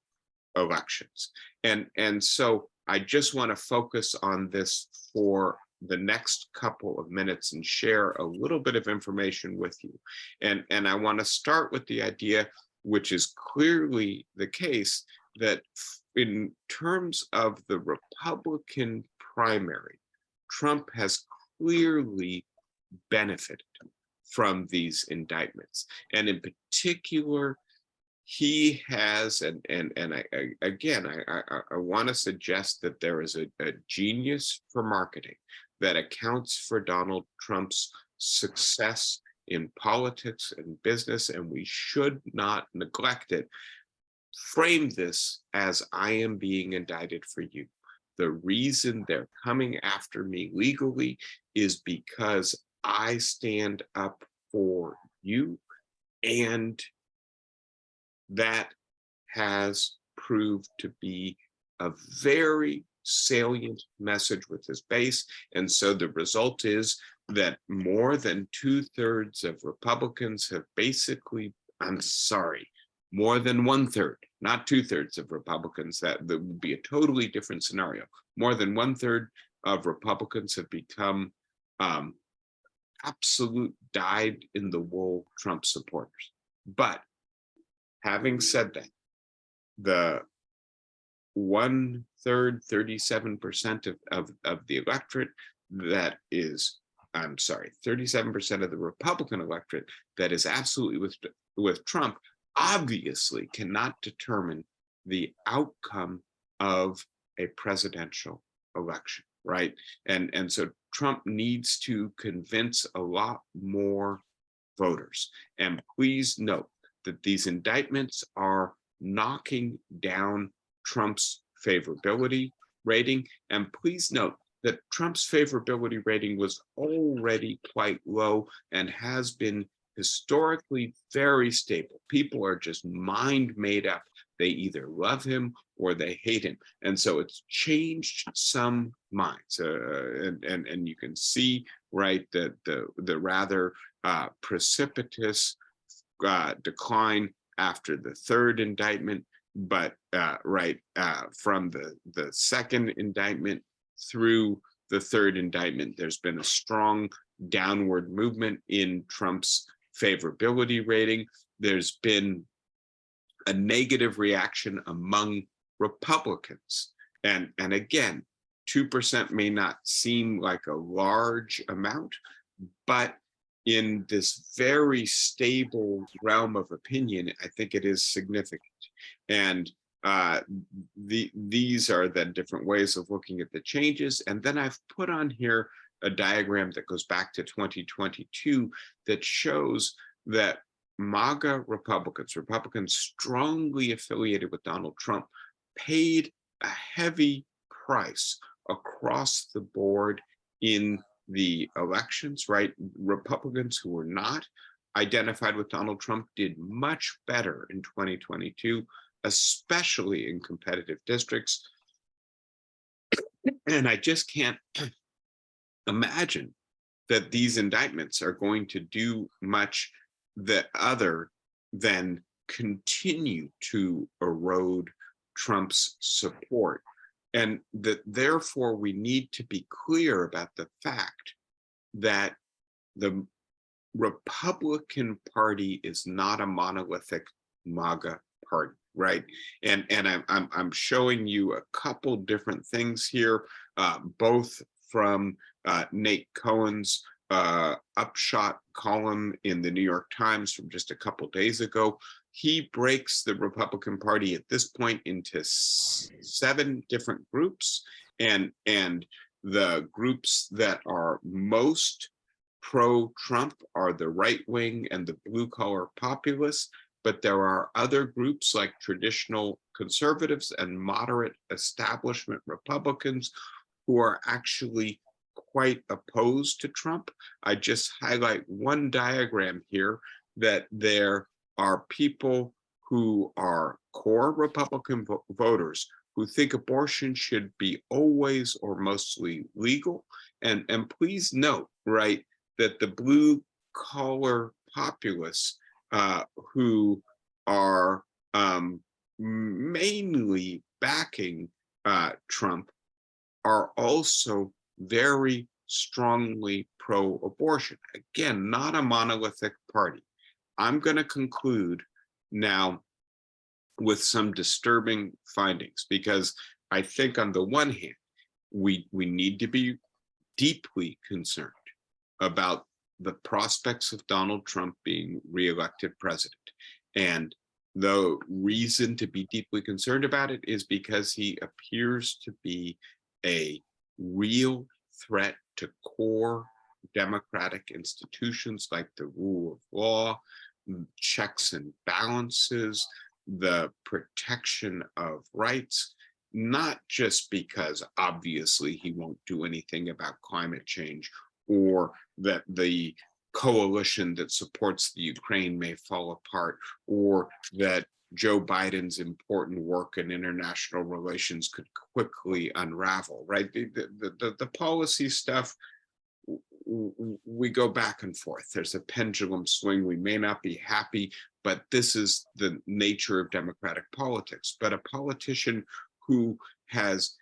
elections. And so I just want to focus on this for the next couple of minutes and share a little bit of information with you. And I want to start with the idea, which is clearly the case, that in terms of the Republican primary, Trump has clearly benefited from these indictments. And in particular, he has, and I want to suggest that there is a genius for marketing that accounts for Donald Trump's success in politics and business, and we should not neglect it. Frame this as, I am being indicted for you. The reason they're coming after me legally is because I stand up for you, and that has proved to be a very salient message with his base. And so the result is that more than 2/3 of Republicans have basically, I'm sorry, more than 1/3, not 2/3 of Republicans, that would be a totally different scenario. More than 1/3 of Republicans have become absolute dyed-in-the-wool Trump supporters. But having said that, the 1/3, 37% of the electorate that is, 37% of the Republican electorate that is absolutely with Trump, obviously cannot determine the outcome of a presidential election, right? And so Trump needs to convince a lot more voters. And please note that these indictments are knocking down Trump's favorability rating. And please note that Trump's favorability rating was already quite low and has been historically very stable. People are just mind made up. They either love him or they hate him. And so it's changed some minds. And you can see, right, that the rather precipitous decline after the third indictment, but from the second indictment through the third indictment, there's been a strong downward movement in Trump's favorability rating. There's been a negative reaction among Republicans. And again, 2% may not seem like a large amount, but in this very stable realm of opinion, I think it is significant. And these are then different ways of looking at the changes. And then I've put on here a diagram that goes back to 2022 that shows that MAGA Republicans strongly affiliated with Donald Trump, paid a heavy price across the board in the elections, right? Republicans who were not identified with Donald Trump did much better in 2022, especially in competitive districts. And I just can't imagine that these indictments are going to do much other than continue to erode Trump's support. And that therefore we need to be clear about the fact that the Republican Party is not a monolithic MAGA party, right? And I'm showing you a couple different things here, both from Nate Cohen's upshot column in the New York Times from just a couple days ago. He breaks the Republican Party at this point into 7 different groups, and the groups that are most pro-Trump are the right wing and the blue-collar populists, but there are other groups like traditional conservatives and moderate establishment Republicans who are actually quite opposed to Trump. I just highlight one diagram here that there are people who are core Republican voters who think abortion should be always or mostly legal. And please note, right, that the blue collar populists who are mainly backing Trump are also very strongly pro-abortion. Again, not a monolithic party. I'm going to conclude now with some disturbing findings, because I think on the one hand, we need to be deeply concerned about the prospects of Donald Trump being reelected president. And the reason to be deeply concerned about it is because he appears to be a real threat to core democratic institutions like the rule of law, checks and balances, the protection of rights, not just because obviously he won't do anything about climate change, or that the coalition that supports the Ukraine may fall apart, or that Joe Biden's important work in international relations could quickly unravel, right? The policy stuff, we go back and forth. There's a pendulum swing. We may not be happy, but this is the nature of democratic politics. But a politician who has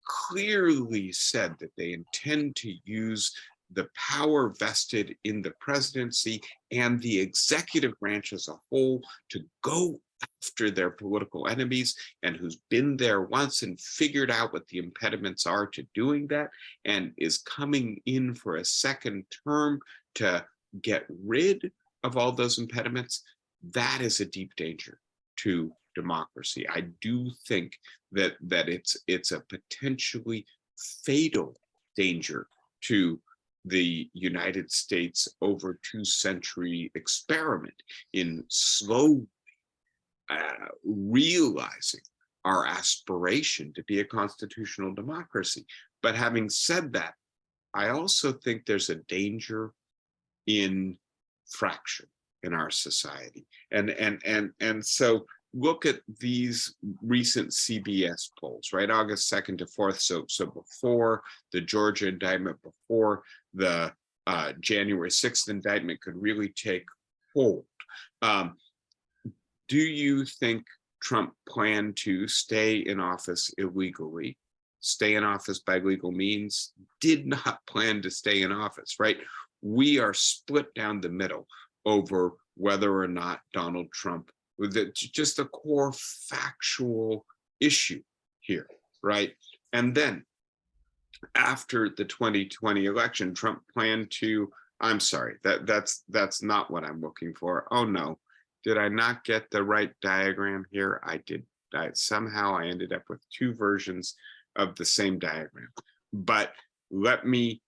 clearly said that they intend to use the power vested in the presidency and the executive branch as a whole to go after their political enemies, and who's been there once and figured out what the impediments are to doing that, and is coming in for a second term to get rid of all those impediments, that is a deep danger to democracy. I do think that it's a potentially fatal danger to the United States over 2-century experiment in slowly realizing our aspiration to be a constitutional democracy. But having said that, I also think there's a danger in fracture in our society. And so look at these recent CBS polls, right? August 2nd to 4th. So before the Georgia indictment, before the January 6th indictment could really take hold. Do you think Trump planned to stay in office illegally? Stay in office by legal means? Did not plan to stay in office, right? We are split down the middle over whether or not Donald Trump, just a core factual issue here, right? And then after the 2020 election, Trump planned to, I'm sorry, that's not what I'm looking for. Oh no, did I not get the right diagram here? I did. Somehow I ended up with two versions of the same diagram. But let me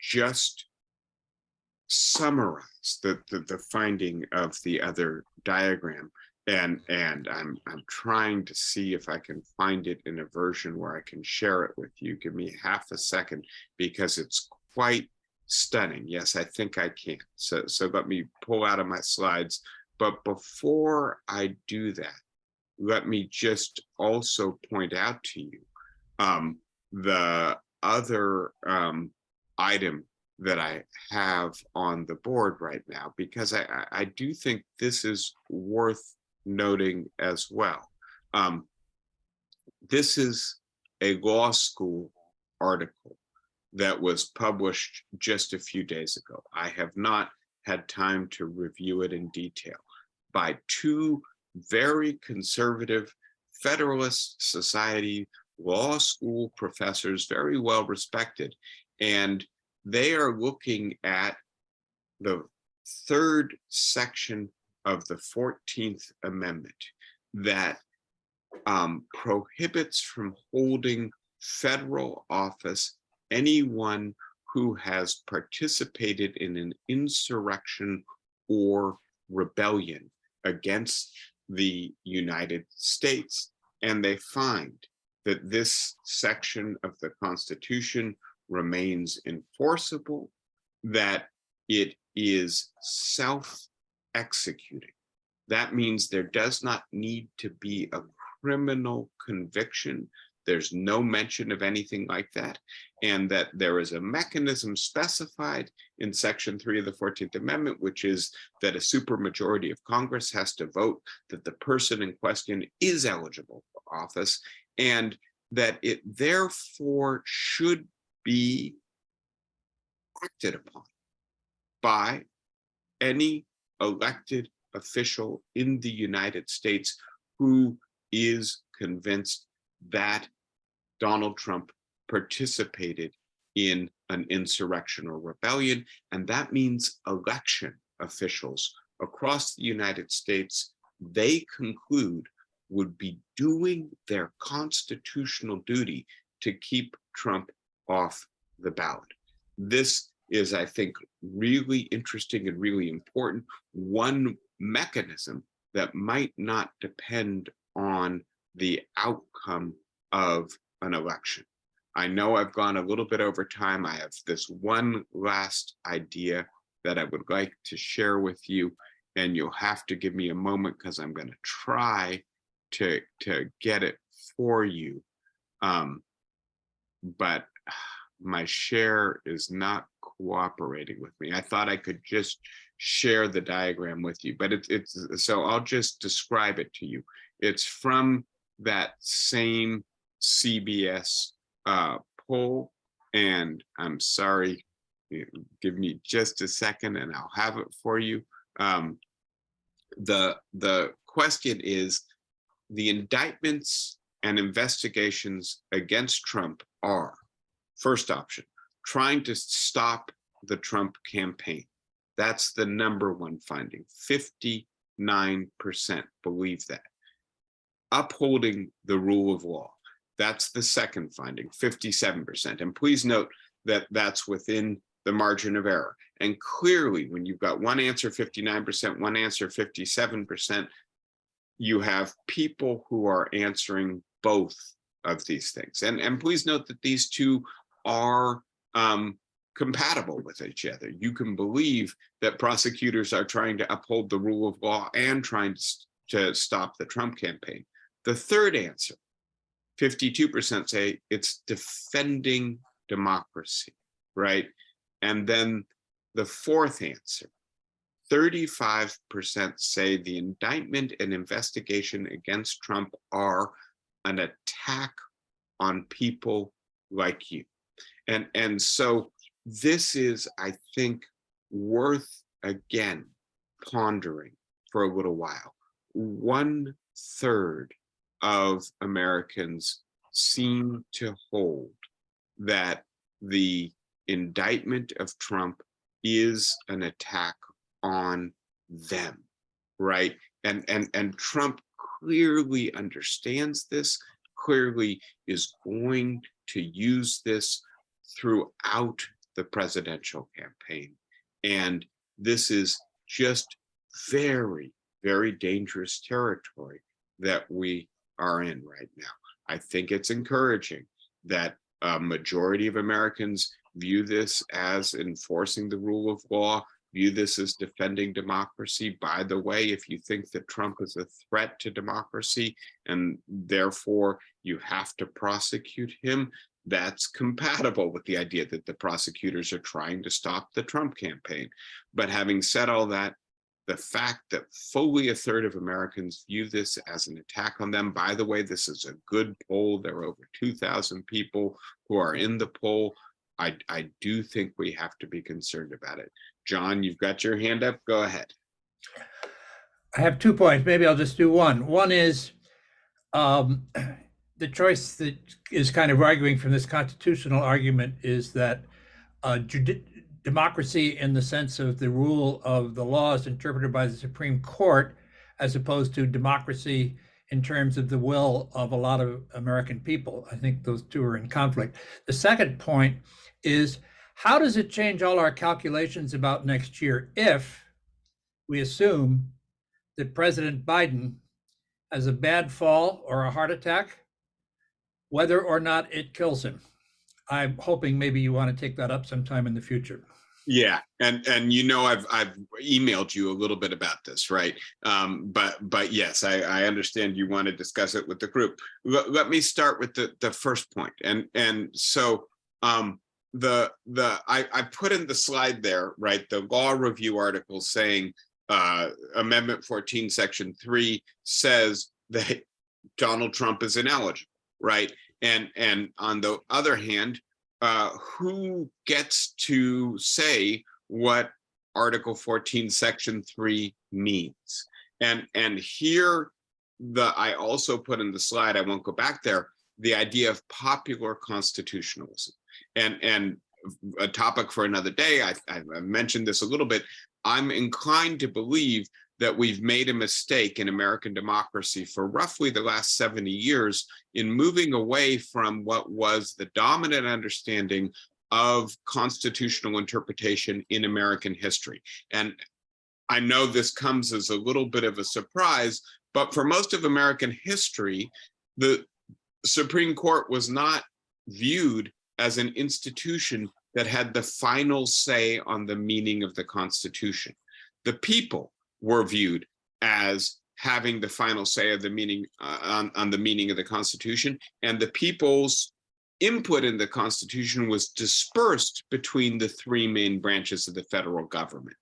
just summarize the finding of the other diagram. And I'm trying to see if I can find it in a version where I can share it with you. Give me half a second, because it's quite stunning. Yes, I think I can. So let me pull out of my slides. But before I do that, let me just also point out to you the other item that I have on the board right now, because I do think this is worth noting as well. This is a law school article that was published just a few days ago. I have not had time to review it in detail, by two very conservative Federalist Society law school professors, very well respected. And they are looking at the third section of the 14th Amendment that prohibits from holding federal office anyone who has participated in an insurrection or rebellion against the United States. And they find that this section of the Constitution remains enforceable, that it is self-executing. That means there does not need to be a criminal conviction. There's no mention of anything like that. And that there is a mechanism specified in Section 3 of the 14th Amendment, which is that a supermajority of Congress has to vote that the person in question is eligible for office, and that it therefore should be acted upon by any elected official in the United States who is convinced that Donald Trump participated in an insurrection or rebellion. And that means election officials across the United States, they conclude, would be doing their constitutional duty to keep Trump off the ballot. This is, I think, really interesting and really important. One mechanism that might not depend on the outcome of an election. I know I've gone a little bit over time. I have this one last idea that I would like to share with you, and you'll have to give me a moment because I'm going to try to get it for you. But my share is not cooperating with me. I thought I could just share the diagram with you, but it's so I'll just describe it to you. It's from that same CBS poll, and I'm sorry, give me just a second and I'll have it for you. The question is, the indictments and investigations against Trump are, first option, trying to stop the Trump campaign. That's the number one finding. 59% believe that. Upholding the rule of law. That's the second finding, 57%. And please note that that's within the margin of error. And clearly, when you've got one answer 59%, one answer 57%, you have people who are answering both of these things. And please note that these two are compatible with each other. You can believe that prosecutors are trying to uphold the rule of law and trying to stop the Trump campaign. The third answer, 52% say it's defending democracy, right? And then the fourth answer, 35% say the indictment and investigation against Trump are an attack on people like you. And so this is, I think, worth, again, pondering for a little while. 1/3 of Americans seem to hold that the indictment of Trump is an attack on them, right? And Trump clearly understands this, clearly is going to use this throughout the presidential campaign. And this is just very, very dangerous territory that we are in right now. I think it's encouraging that a majority of Americans view this as enforcing the rule of law, view this as defending democracy. By the way, if you think that Trump is a threat to democracy and therefore you have to prosecute him, that's compatible with the idea that the prosecutors are trying to stop the Trump campaign. But having said all that, the fact that fully 1/3 of Americans view this as an attack on them, by the way, this is a good poll. There are over 2,000 people who are in the poll. I do think we have to be concerned about it. John, you've got your hand up. Go ahead. I have 2 points. Maybe I'll just do one. One is the choice that is kind of arguing from this constitutional argument is that democracy in the sense of the rule of the law is interpreted by the Supreme Court, as opposed to democracy in terms of the will of a lot of American people. I think those two are in conflict. The second point is, how does it change all our calculations about next year if we assume that President Biden has a bad fall or a heart attack, whether or not it kills him? I'm hoping maybe you want to take that up sometime in the future. Yeah, and you know, I've emailed you a little bit about this, right? But yes, I understand you want to discuss it with the group. Let me start with the first point, and so I put in the slide there, right? The law review article saying Amendment 14, Section 3 says that Donald Trump is ineligible, right? And on the other hand, who gets to say what Article 14, Section 3 means? And here, I also put in the slide, I won't go back there, the idea of popular constitutionalism. And a topic for another day, I mentioned this a little bit, I'm inclined to believe that we've made a mistake in American democracy for roughly the last 70 years in moving away from what was the dominant understanding of constitutional interpretation in American history. And I know this comes as a little bit of a surprise, but for most of American history, the Supreme Court was not viewed as an institution that had the final say on the meaning of the Constitution. The people were viewed as having the final say of the meaning on the meaning of the Constitution, and the people's input in the Constitution was dispersed between the three main branches of the federal government,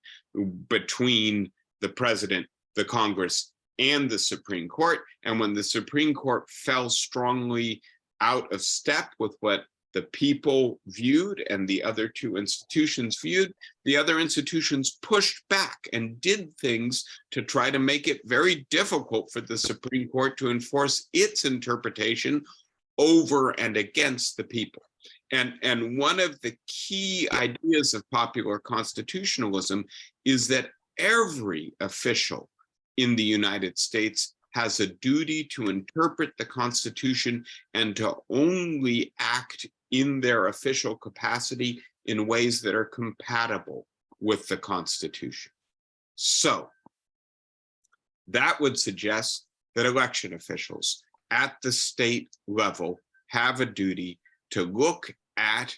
between the president, the Congress, and the Supreme Court. And when the Supreme Court fell strongly out of step with what the people viewed and the other two institutions viewed, the other institutions pushed back and did things to try to make it very difficult for the Supreme Court to enforce its interpretation over and against the people. And one of the key ideas of popular constitutionalism is that every official in the United States has a duty to interpret the Constitution and to only act in their official capacity in ways that are compatible with the Constitution. So that would suggest that election officials at the state level have a duty to look at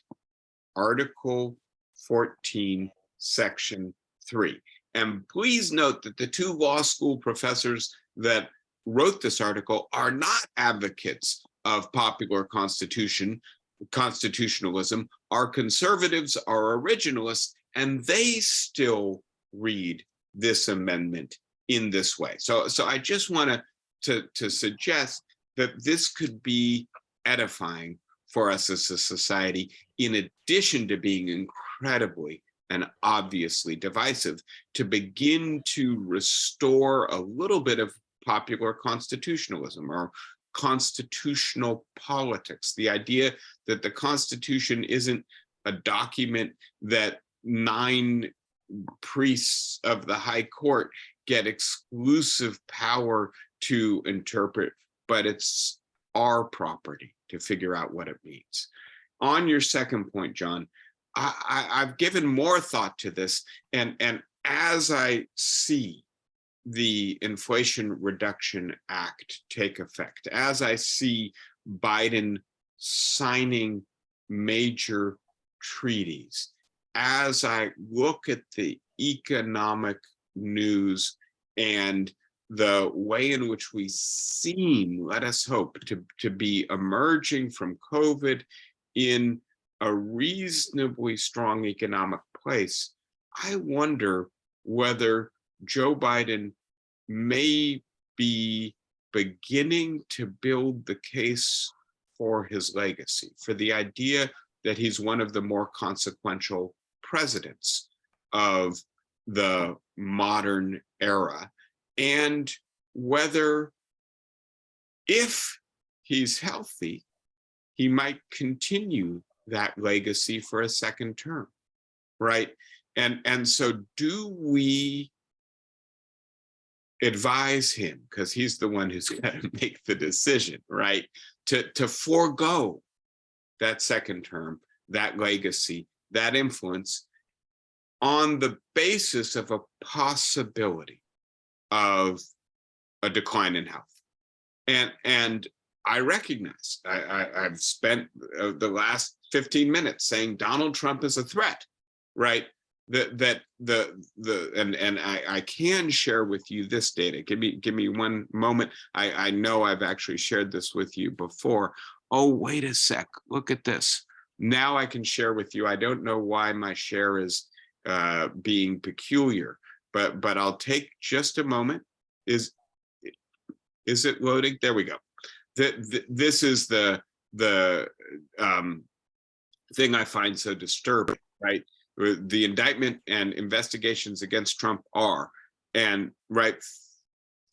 Article 14, Section 3. And please note that the two law school professors that wrote this article are not advocates of popular constitutionalism, are conservatives, are originalists, and they still read this amendment in this way. So I just want to suggest that this could be edifying for us as a society, in addition to being incredibly and obviously divisive, to begin to restore a little bit of popular constitutionalism or constitutional politics. The idea that the Constitution isn't a document that 9 priests of the High Court get exclusive power to interpret, but it's our property to figure out what it means. On your second point, John, I've given more thought to this, and as I see the Inflation Reduction Act take effect, as I see Biden signing major treaties, as I look at the economic news and the way in which we seem, let us hope, to be emerging from COVID in a reasonably strong economic place, I wonder whether Joe Biden may be beginning to build the case for his legacy, for the idea that he's one of the more consequential presidents of the modern era, and whether, if he's healthy, he might continue that legacy for a second term, right? And so do we advise him, because he's the one who's got to make the decision, right, to forego that second term, that legacy, that influence, on the basis of a possibility of a decline in health? And I recognize I've spent the last 15 minutes saying Donald Trump is a threat, right? I can share with you this data. Give me one moment. I know I've actually shared this with you before. Oh, wait a sec. Look at this. Now I can share with you. I don't know why my share is being peculiar, but I'll take just a moment. Is it loading? There we go. This is the thing I find so disturbing, right? The indictment and investigations against Trump are, and right,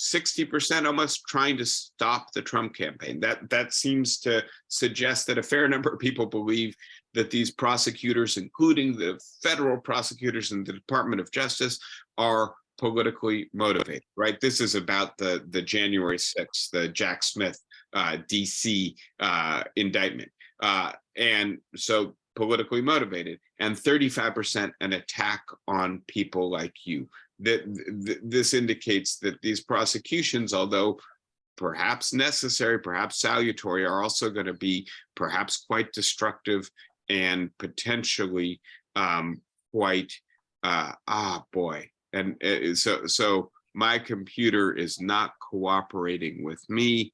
60% almost trying to stop the Trump campaign. That seems to suggest that a fair number of people believe that these prosecutors, including the federal prosecutors and the Department of Justice, are politically motivated, right? This is about the January 6th, the Jack Smith DC indictment. And so politically motivated, and 35% an attack on people like you. This indicates that these prosecutions, although perhaps necessary, perhaps salutary, are also going to be perhaps quite destructive and potentially quite, boy. And so my computer is not cooperating with me.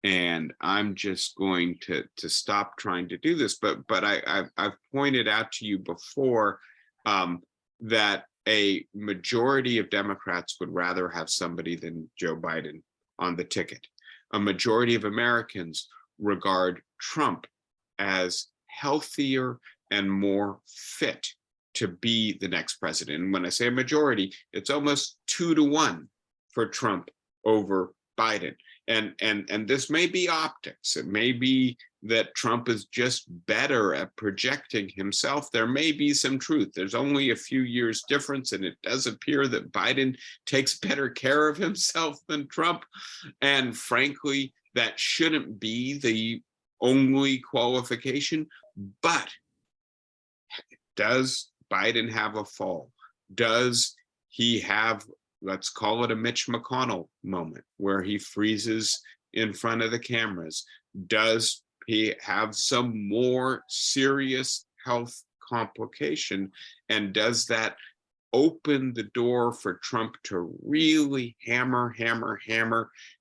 And I'm just going to stop trying to do this. But I've pointed out to you before that a majority of Democrats would rather have somebody than Joe Biden on the ticket. A majority of Americans regard Trump as healthier and more fit to be the next president. And when I say a majority, it's almost 2-to-1 for Trump over Biden. And this may be optics. It may be that Trump is just better at projecting himself. There may be some truth. There's only a few years difference, and it does appear that Biden takes better care of himself than Trump. And frankly, that shouldn't be the only qualification. But does Biden have a fall? Does he have, let's call it a Mitch McConnell moment, where he freezes in front of the cameras? Does he have some more serious health complication? And does that open the door for Trump to really hammer?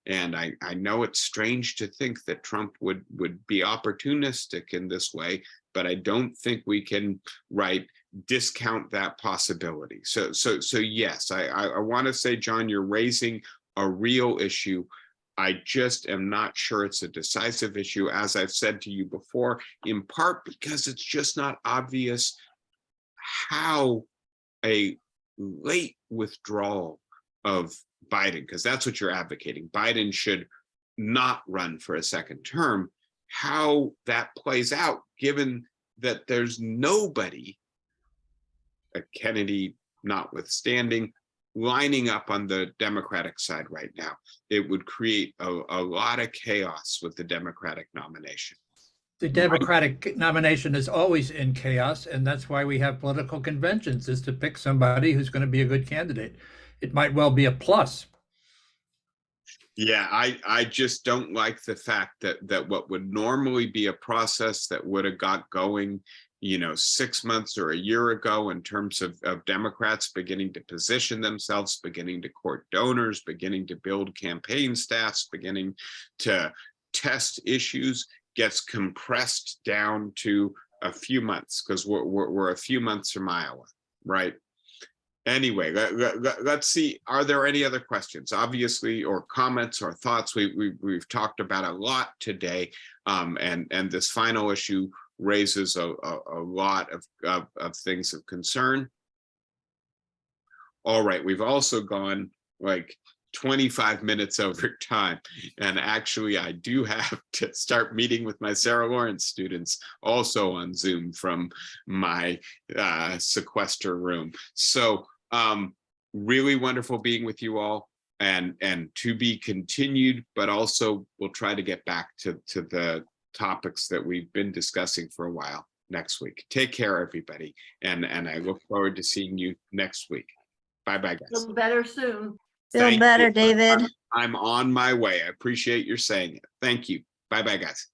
And I know it's strange to think that Trump would be opportunistic in this way, but I don't think we can discount that possibility. So yes, I want to say, John, you're raising a real issue. I just am not sure it's a decisive issue, as I've said to you before, in part because it's just not obvious how a late withdrawal of Biden, because that's what you're advocating, Biden should not run for a second term, how that plays out, given that there's nobody, Kennedy notwithstanding, lining up on the Democratic side right now. It would create a lot of chaos with the Democratic nomination. The Democratic nomination is always in chaos, and that's why we have political conventions, is to pick somebody who's going to be a good candidate. It might well be a plus. Yeah, I just don't like the fact that what would normally be a process that would have got going, 6 months or a year ago, in terms of Democrats beginning to position themselves, beginning to court donors, beginning to build campaign staffs, beginning to test issues, gets compressed down to a few months, because we're a few months from Iowa, right? Anyway, let's see. Are there any other questions, obviously, or comments or thoughts? We've talked about a lot today, and this final issue raises a lot of things of concern. All right, we've also gone like 25 minutes over time, and actually I do have to start meeting with my Sarah Lawrence students also on Zoom from my sequester room. So really wonderful being with you all, and to be continued, but also we'll try to get back to the topics that we've been discussing for a while next week. Take care, everybody, and I look forward to seeing you next week. Bye guys. Feel better soon. Feel Thank better, you. David. I'm on my way. I appreciate your saying it. Thank you. Bye guys.